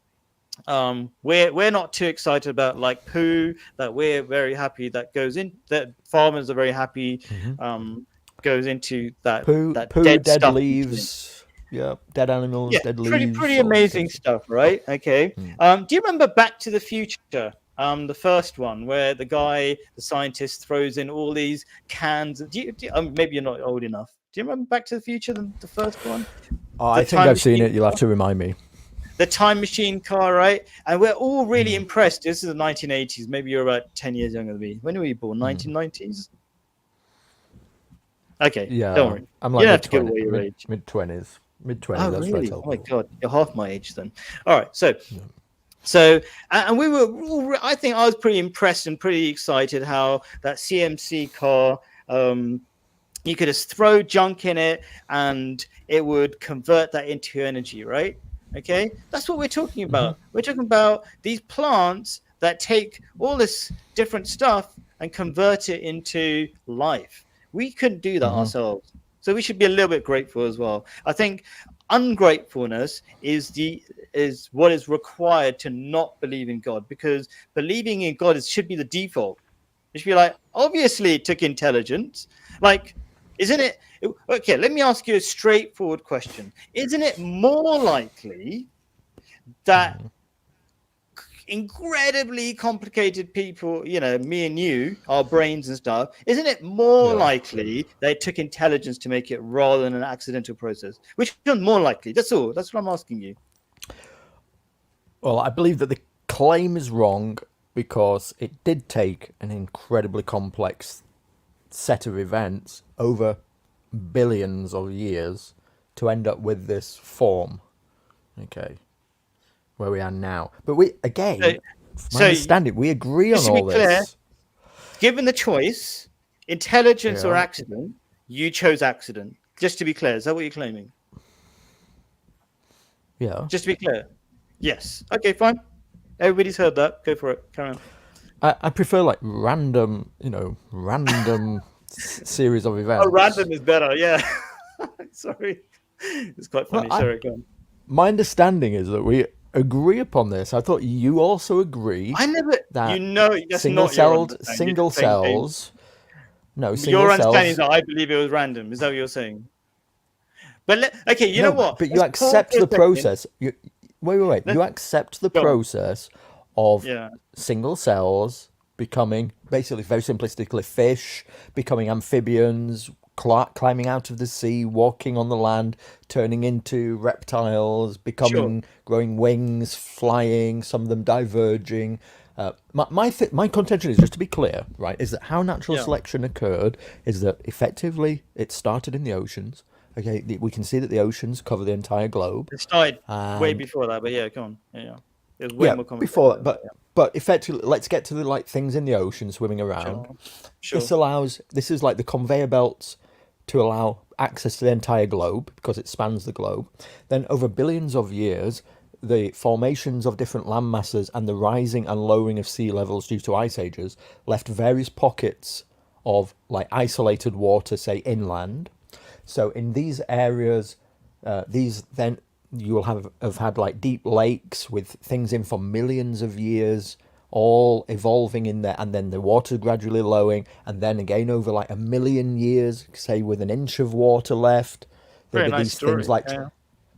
we're not too excited about, like poo, that we're very happy that goes in, that farmers are very happy goes into that poo, dead stuff. leaves, dead animals, dead leaves. Pretty amazing stuff, right? Okay. Do you remember Back to the Future? The first one where the scientist throws in all these cans. Maybe you're not old enough. Do you remember Back to the Future, the first one? Oh, I think I've seen it. You'll have to remind me. The time machine car, right? And we're all really impressed. This is the 1980s. Maybe you're about 10 years younger than me. When were you born? 1990s? Okay, yeah. Don't worry. I'm like mid-20s. Oh, that's really? right. Oh my God, you're half my age then. All right, so, and we were all, I think I was pretty impressed and pretty excited how that CMC car, you could just throw junk in it and it would convert that into energy, right? Okay, that's what we're talking about. We're talking about these plants that take all this different stuff and convert it into life. We couldn't do that ourselves. So we should be a little bit grateful as well. I think ungratefulness is what is required to not believe in God, because believing in God should be the default. It should be like, obviously it took intelligence. Like, isn't it? Okay, let me ask you a straightforward question. Isn't it more likely that incredibly complicated people, you know, me and you, our brains and stuff, isn't it more likely that it took intelligence to make it rather than an accidental process? Which is more likely? That's all. That's what I'm asking you. Well, I believe that the claim is wrong because it did take an incredibly complex set of events over billions of years to end up with this form. Okay. Where we are now. But we, again, from my understanding, we agree on all this. Given the choice, intelligence or accident, you chose accident. Just to be clear, is that what you're claiming? Yeah. Just to be clear. Yes. Okay, fine. Everybody's heard that. Go for it. Carry on. I prefer like random series of events. Oh, random is better. Yeah. Sorry. It's quite funny. Sorry, go on. My understanding is that we agree upon this. I thought you also agree I never. that You know, that's single not your celled, understanding. single You're saying, cells. No, James, single your understanding is cells. that I believe it was random. Is that what you're saying? But okay, you No, know what? but you Let's pause accept for a the second. process. Wait. You Let's accept the go on. process of Yeah. single cells becoming, basically, very simplistically, fish, becoming amphibians, climbing out of the sea, walking on the land, turning into reptiles, becoming, growing wings, flying, some of them diverging. My contention is, just to be clear, right, is that how natural Yeah. selection occurred is that effectively it started in the oceans. Okay, we can see that the oceans cover the entire globe. It started way And before that, but yeah, come on. Yeah. It was way yeah, more complicated. before, than but that, but effectively, let's get to the like things in the ocean swimming yeah. around. Sure. This is like the conveyor belts to allow access to the entire globe because it spans the globe. Then over billions of years, the formations of different land masses and the rising and lowering of sea levels due to ice ages left various pockets of like isolated water, say inland. So in these areas, these then you will have had like deep lakes with things in for millions of years, all evolving in there, and then the water gradually lowering, and then again over like a million years, say with an inch of water left, Very there'll be nice these story. things like Yeah.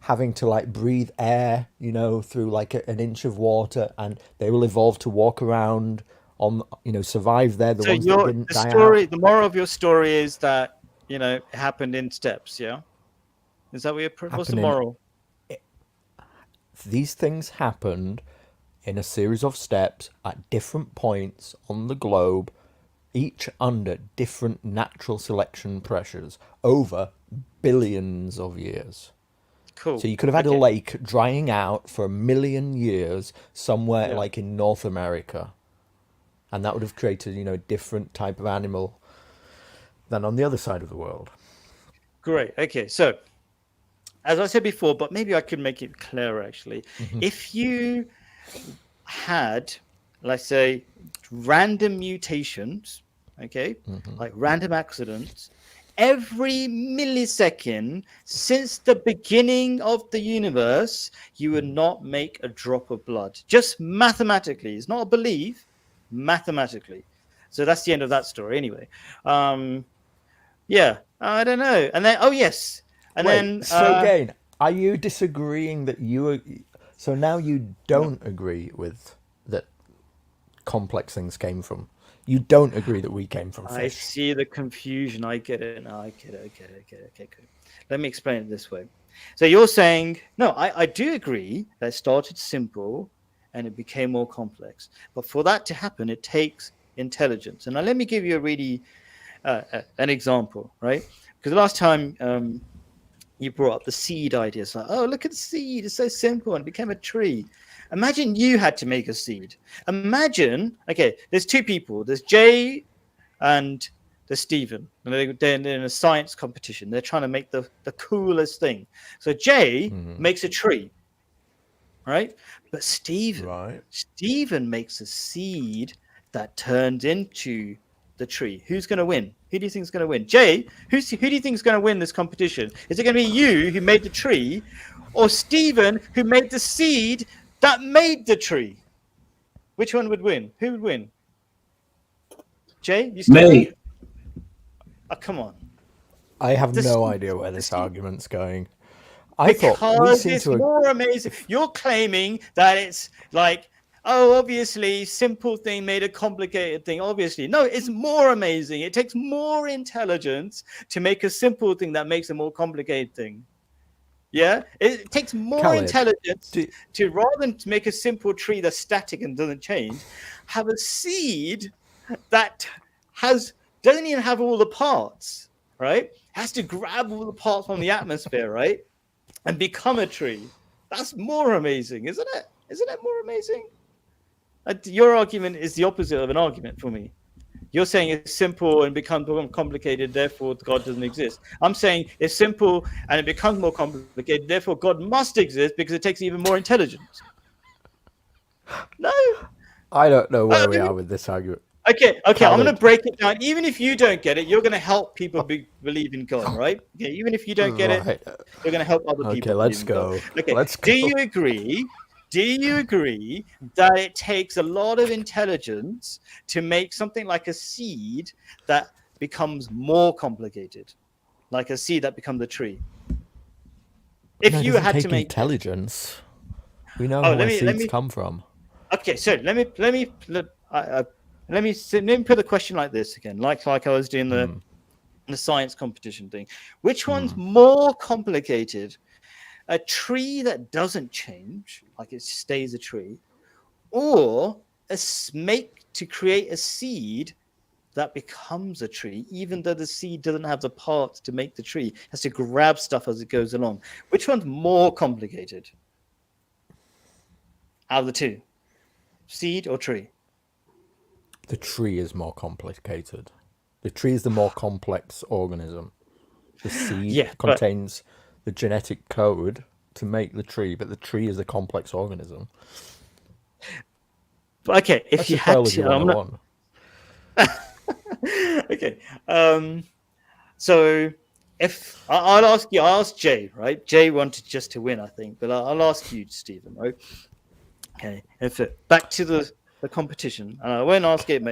having to like breathe air, through like an inch of water, and they will evolve to walk around on, survive there. The So ones that didn't the die story, out. the moral of your story is that it happened in steps. Yeah. Is that what what's the Happening. moral? These things happened in a series of steps at different points on the globe, each under different natural selection pressures over billions of years. Cool. So you could have had a Okay. lake drying out for 1,000,000 years somewhere Yeah. like in North America, and that would have created, a different type of animal than on the other side of the world. Great. Okay. So, as I said before, but maybe I could make it clearer actually. If you had, let's say, random mutations, okay, like random accidents, every millisecond since the beginning of the universe, you would not make a drop of blood. Just mathematically. It's not a belief, mathematically. So that's the end of that story anyway. Yeah, I don't know. And then, oh yes. And Wait, then, so again, are you disagreeing that so now you don't agree with that complex things came from? You don't agree that we came from I fish? see the confusion. I get it now. I get it. Okay, good. Let me explain it this way. So you're saying, no, I do agree that it started simple and it became more complex. But for that to happen, it takes intelligence. And now let me give you a really an example, right? Because the last time you brought up the seed idea. It's like, oh, look at the seed. It's so simple and it became a tree. Imagine you had to make a seed. Imagine, okay, there's two people. There's Jay and there's Stephen. And they're in a science competition. They're trying to make the coolest thing. So Jay makes a tree, right? But Stephen makes a seed that turns into the tree. Who's going to win? Who do you think is going to win? Jay, who do you think is going to win this competition? Is it going to be you who made the tree, or Stephen who made the seed that made the tree? Which one would win? Who would win? Jay, you still Me. Oh, come on. I have The no seed- idea where this seed- argument's going. I thought we Because seem it's to. more amazing. You're claiming that it's like, oh, obviously, simple thing made a complicated thing. Obviously, no, it's more amazing. It takes more intelligence to make a simple thing that makes a more complicated thing. Yeah, it takes more Khaled, intelligence do- to rather than to make a simple tree that's static and doesn't change, have a seed that doesn't even have all the parts, right? Has to grab all the parts from the atmosphere, right, and become a tree. That's more amazing, isn't it? Isn't it more amazing? Your argument is the opposite of an argument for me. You're saying it's simple and becomes more complicated, therefore God doesn't exist. I'm saying it's simple and it becomes more complicated, therefore God must exist because it takes even more intelligence. No. I don't know where we are with this argument. Okay. I'm going to Khaled. break it down. Even if you don't get it, you're going to help people believe in God, right? Okay. Even if you don't get it, Right. you're going to help other people. Okay, let's believe in God. go. Okay. Let's Do go. you agree Do you agree that it takes a lot of intelligence to make something like a seed that becomes more complicated, like a seed that becomes a tree? If No, it you doesn't had take to make, intelligence. We know oh, where let seeds me. come from. Okay, so let me put the question like this again, like I was doing the science competition thing. Which one's more complicated? A tree that doesn't change, like it stays a tree, or to create a seed that becomes a tree, even though the seed doesn't have the parts to make the tree, it has to grab stuff as it goes along. Which one's more complicated out of the two? Seed or tree? The tree is more complicated. The tree is the more complex organism. The seed Yeah, but contains the genetic code to make the tree, but the tree is a complex organism. okay, if That's you just had biology to, I'm not 101. okay. So if I'll ask you, I'll ask Jay, right? Jay wanted just to win, I think, but I'll ask you, Stephen, right? Okay. Back to the competition, I won't ask it,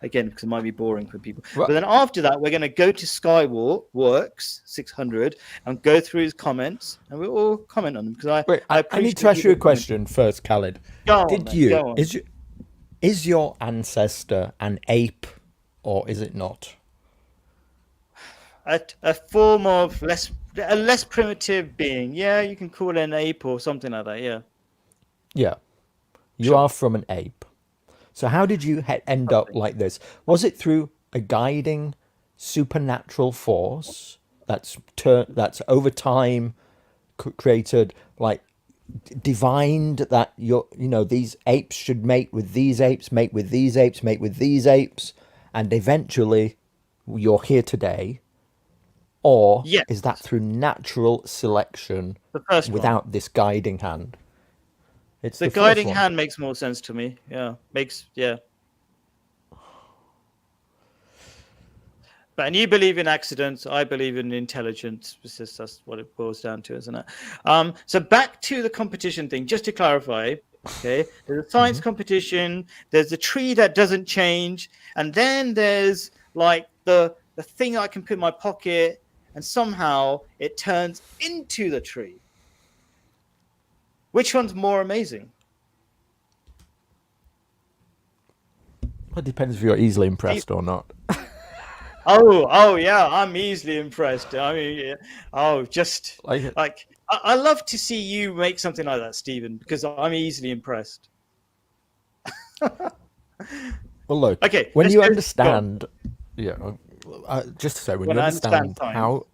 again, because it might be boring for people. Well- But then after that, we're going to go to Skywalks 600 and go through his comments, and we'll all comment on them because Wait, I need appreciate to ask you a people's comments. question first, Khaled. Go on, Did mate, you go on. is your ancestor an ape, or is it not? A form of a less primitive being? Yeah, you can call it an ape or something like that. Yeah. Yeah, you Sure. are from an ape. So how did you end up like this? Was it through a guiding supernatural force that's over time created, like divined that these apes should mate with these apes, mate with these apes, mate with these apes, and eventually you're here today? Or Yes. is that through natural selection The first one. without this guiding hand? It's The the first guiding one. hand makes more sense to me. Yeah. But and you believe in accidents, I believe in intelligence. That's what it boils down to, isn't it? So back to the competition thing, just to clarify. Okay, there's a science competition. There's a tree that doesn't change, and then there's like the thing I can put in my pocket, and somehow it turns into the tree. Which one's more amazing? It depends if you're easily impressed or not. Oh yeah, I'm easily impressed. I mean, just Like, I love to see you make something like that, Stephen, because I'm easily impressed. well, look. Okay, When let's you go- understand, just to say, when When you I understand understand science, how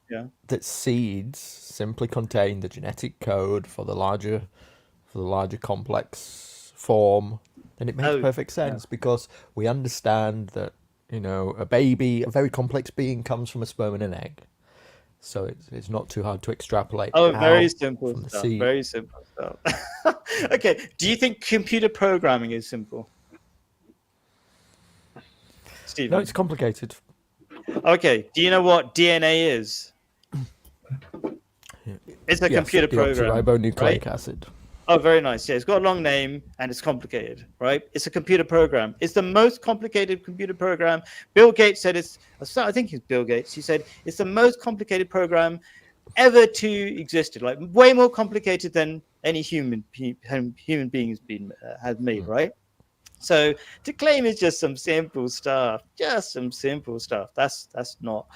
yeah. that seeds simply contain the genetic code for the larger complex form, then it makes Oh, perfect sense because we understand that a very complex being comes from a sperm and an egg. So it's not too hard to extrapolate. Oh, very how simple from the stuff. seed. Very simple stuff. Okay, do you think computer programming is simple, Stephen? No, it's complicated. Okay, do you know what DNA is? It's a computer program. Deoxyribonucleic right? acid. Oh, very nice. Yeah, it's got a long name and it's complicated, right? It's a computer program. It's the most complicated computer program. Bill Gates said I think it's Bill Gates. He said it's the most complicated program ever to existed, like way more complicated than any human being has made, right? So to claim it's just some simple stuff, that's not.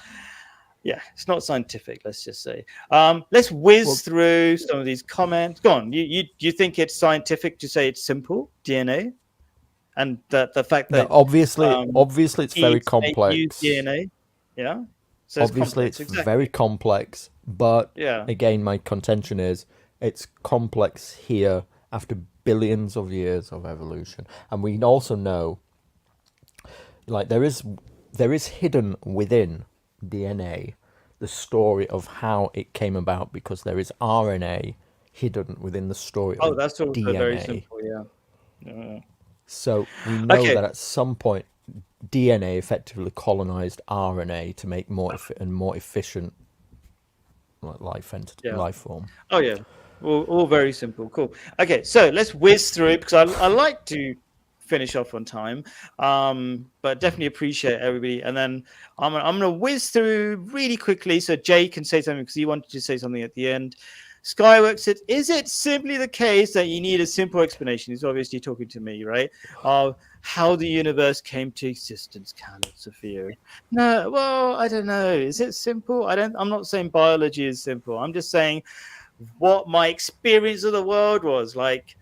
Yeah, it's not scientific. Let's just say. Let's whiz through some of these comments. Go on. You think it's scientific to say it's simple DNA, and the fact that obviously it's very use complex. DNA. Yeah. So Obviously, it's very complex, but Yeah. again, my contention is it's complex here after billions of years of evolution, and we also know, like there is hidden within DNA the story of how it came about, because there is RNA hidden within the story of that's also DNA. very simple. Yeah. So we know Okay. that at some point DNA effectively colonized RNA to make more efficient life Yeah. life form. Oh yeah. All very simple. Cool. Okay, so let's whiz through it because I like to finish off on time, but definitely appreciate everybody. And then I'm gonna whiz through really quickly so Jay can say something because he wanted to say something at the end. Skyworks said, "Is it simply the case that you need a simple explanation?" He's obviously talking to me, right? Of how the universe came to existence, Khaled Sophia. No, well, I don't know. Is it simple? I'm not saying biology is simple. I'm just saying what my experience of the world was like.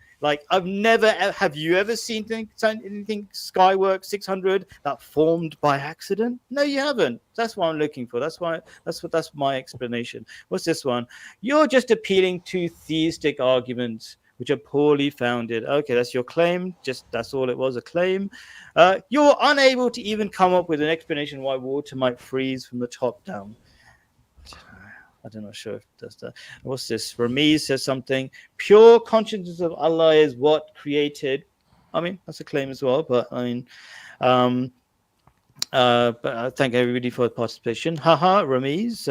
Have you ever seen anything Skyworks 600 that formed by accident? No, you haven't. That's what I'm looking for. That's my explanation. What's this one? You're just appealing to theistic arguments which are poorly founded. Okay, that's your claim. That's all it was, a claim. You're unable to even come up with an explanation why water might freeze from the top down. I'm not sure if that's that. What's this? Ramiz says something. Pure consciousness of Allah is what created. I mean, that's a claim as well. But I mean, but I thank everybody for the participation. Haha, Ramiz.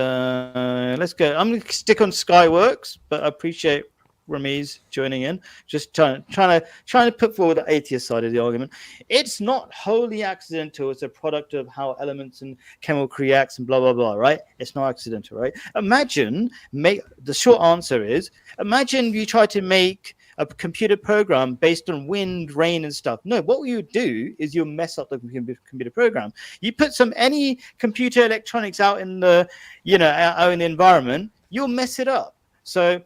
Let's go. I'm going to stick on Skyworks, but I appreciate Ramiz joining in. Just trying to put forward the atheist side of the argument. It's not wholly accidental. It's a product of how elements and chemical reacts and blah blah blah. Right? It's not accidental, right? The short answer is: imagine you try to make a computer program based on wind, rain, and stuff. No, what you do is you mess up the computer program. You put any computer electronics out in the out in the environment, you'll mess it up. So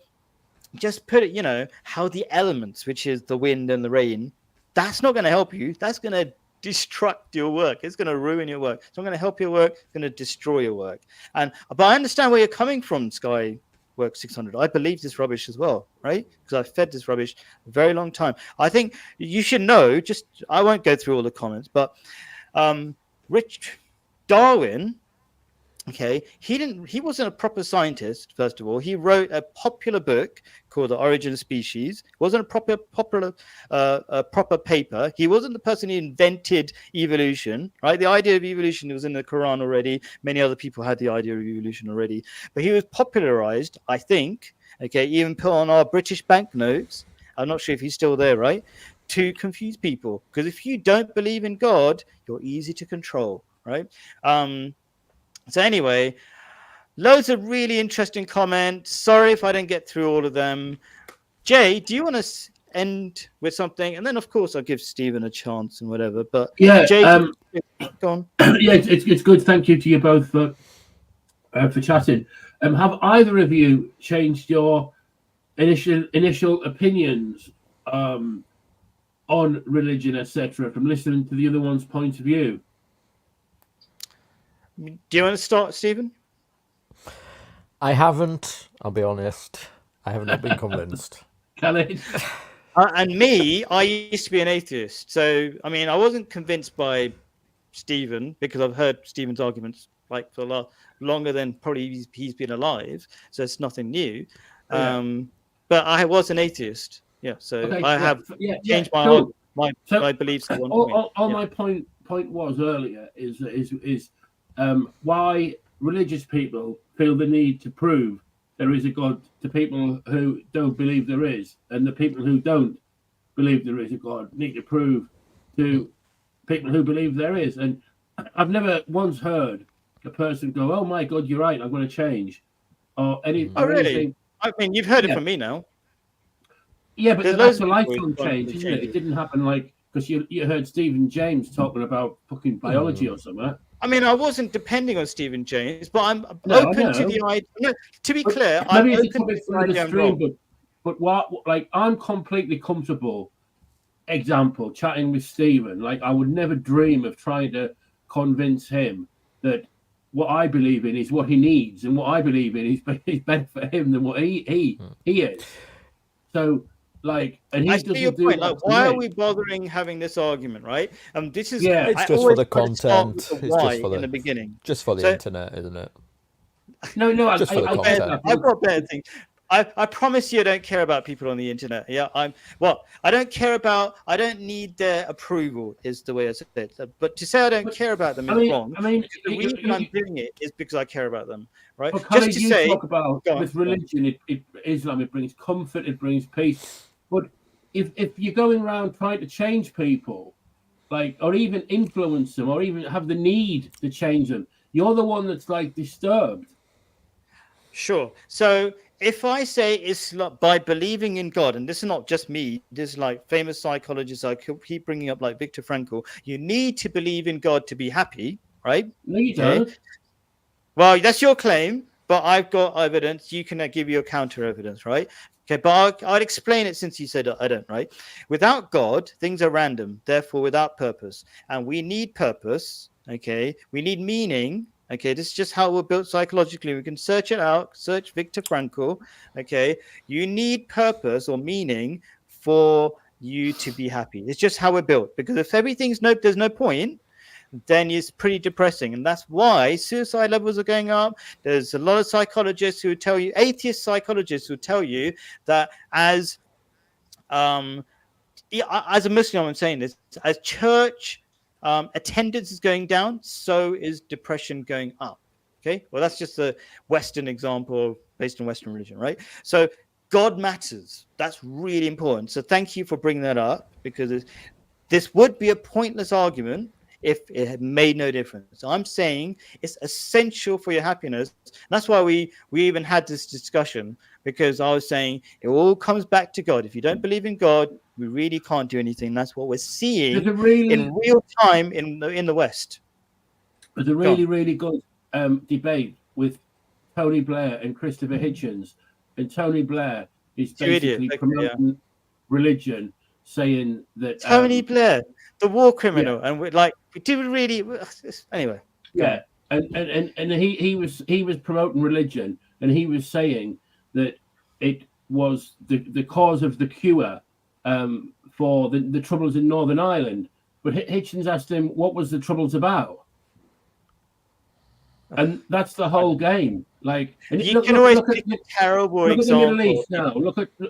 just put it, how the elements, which is the wind and the rain, that's not going to help you. That's going to destruct your work. It's going to ruin your work. It's not going to help your work. It's going to destroy your work. But I understand where you're coming from, Skyworks 600. I believe this rubbish as well, right? Because I've fed this rubbish a very long time. I think you should know, I won't go through all the comments, but Rich Darwin, okay, he wasn't a proper scientist, first of all. He wrote a popular book called The Origin of Species. It wasn't a proper paper. He wasn't the person who invented evolution, right? The idea of evolution was in the Quran already. Many other people had the idea of evolution already. But he was popularized, I think, okay, even put on our British banknotes. I'm not sure if he's still there, right? To confuse people. Because if you don't believe in God, you're easy to control, right? So anyway, loads of really interesting comments. Sorry if I didn't get through all of them. Jay, do you want to end with something? And then, of course, I'll give Stephen a chance and whatever. But yeah, Jay, go on. Yeah, it's good. Thank you to you both for chatting. Have either of you changed your initial opinions on religion, etc., from listening to the other one's point of view? Do you want to start, Stephen? I haven't. I'll be honest. I have not been convinced. Khaled? And me, I used to be an atheist. So, I mean, I wasn't convinced by Stephen because I've heard Stephen's arguments like for longer than probably he's been alive. So it's nothing new. Yeah. But I was an atheist. Yeah. So Okay, I have changed my beliefs. All my point was earlier is why religious people feel the need to prove there is a God to people who don't believe there is, and the people who don't believe there is a God need to prove to people who believe there is. And I've never once heard a person go, "Oh my God, you're right, I'm going to change," or any. Oh, really? Anything. I mean, you've heard it from me now. Yeah, but that's a lifelong change, isn't it? It didn't happen because you heard Stephen James talking about fucking biology or something. I mean, I wasn't depending on Stephen James, but I'm open to the idea. No, to be clear, maybe I'm it's a topic for the stream, but what? Like, I'm completely comfortable. Example, chatting with Stephen. Like, I would never dream of trying to convince him that what I believe in is what he needs, and what I believe in is better for him than what he is. So. Like, and I see your point. Like, why are we bothering having this argument, right? This is it's just for the content. It's just for in the beginning, just for the internet, isn't it? No, just for the content. I've got better things. I promise you I don't care about people on the internet. Yeah, I don't need their approval is the way I said it. But to say I don't care about them is wrong. I mean, The reason I'm doing it is because I care about them, right? But Just Khalid, to you say, talk about go on, with go on. religion, Islam, it brings comfort, it brings peace. But if you're going around trying to change people, like, or even influence them, or even have the need to change them, you're the one that's like disturbed. Sure. So if I say Islam by believing in God, and this is not just me, this is like famous psychologists I keep bringing up, like Viktor Frankl. You need to believe in God to be happy, right? No, you don't. Well, that's your claim, but I've got evidence. You can give you a counter evidence, right? Okay, but I'd explain it since you said I don't, right? Without God, things are random, therefore without purpose. And we need purpose, okay? We need meaning, okay? This is just how we're built psychologically. We can search it out, search Viktor Frankl, okay? You need purpose or meaning for you to be happy. It's just how we're built. Because if there's no point, then it's pretty depressing. And that's why suicide levels are going up. There's a lot of psychologists who tell you, atheist psychologists who tell you that as a Muslim, I'm saying this, as church attendance is going down, so is depression going up. Okay, well, that's just a Western example based on Western religion, right? So God matters. That's really important. So thank you for bringing that up, because this would be a pointless argument if it had made no difference. So I'm saying it's essential for your happiness. That's why we even had this discussion, because I was saying it all comes back to God. If you don't believe in God, we really can't do anything. That's what we're seeing in real time in the West. There's a really good debate with Tony Blair and Christopher Hitchens. And Tony Blair is basically promoting religion, saying that Tony Blair, the war criminal, and we do really anyway. Yeah, and he was promoting religion, and he was saying that it was the cause of the cure for the troubles in Northern Ireland. But Hitchens asked him what was the troubles about, and that's the whole game. Like, and you can always pick a terrible example. Look at the Middle East now.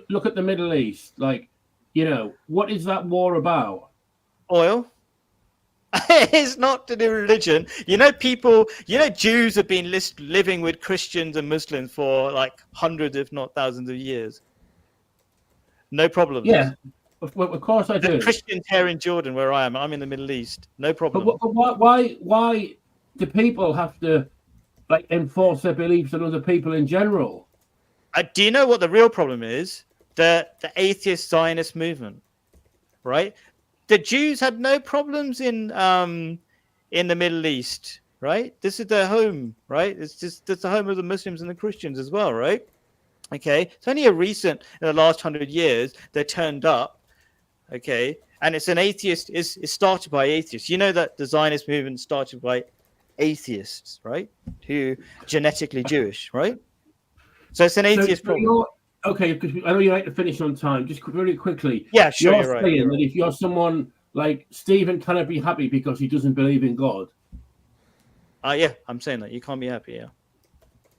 Look at the Middle East. Like, what is that war about? Oil. It's not to do with religion. Jews have been living with Christians and Muslims for like hundreds, if not thousands of years. No problem. Yeah, of course I do. There's Christians here in Jordan, where I am. I'm in the Middle East. No problem. But why do people have to enforce their beliefs on other people in general? Do you know what the real problem is? The atheist Zionist movement, right? The Jews had no problems in the Middle East, right? This is their home, right? It's the home of the Muslims and the Christians as well, right? Okay, it's only in the last 100 years they turned up, okay, and it's an atheist. It's started by atheists. You know that the Zionist movement started by atheists, right? Who are genetically Jewish, right? So it's an atheist problem. Okay, because I know you like to finish on time. Just really quickly. Yeah, sure. You're saying that if you're someone like Stephen cannot be happy because he doesn't believe in God. Yeah, I'm saying that you can't be happy. Yeah,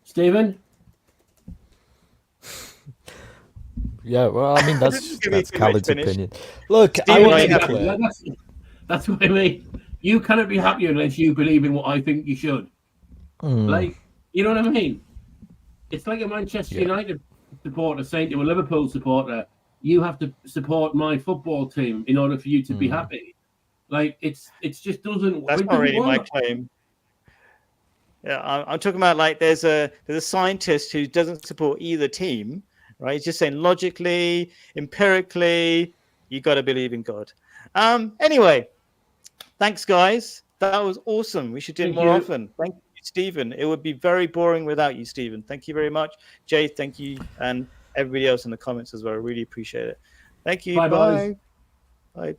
Stephen. Yeah, well, I mean that's Khaled's opinion. Look, Stephen, I want to be clear. That's what I mean. You cannot be happy unless you believe in what I think you should. Like, you know what I mean? It's like a Manchester United supporter saying to a Liverpool supporter, you have to support my football team in order for you to be happy. Like, it's just doesn't. That's not really my claim. Yeah, I'm talking about there's a scientist who doesn't support either team, right? He's just saying logically, empirically, you got to believe in God. Anyway, thanks guys. That was awesome. We should do it more often. Thank you, Stephen. It would be very boring without you, Stephen. Thank you very much. Jay, thank you. And everybody else in the comments as well. I really appreciate it. Thank you. Bye. Bye.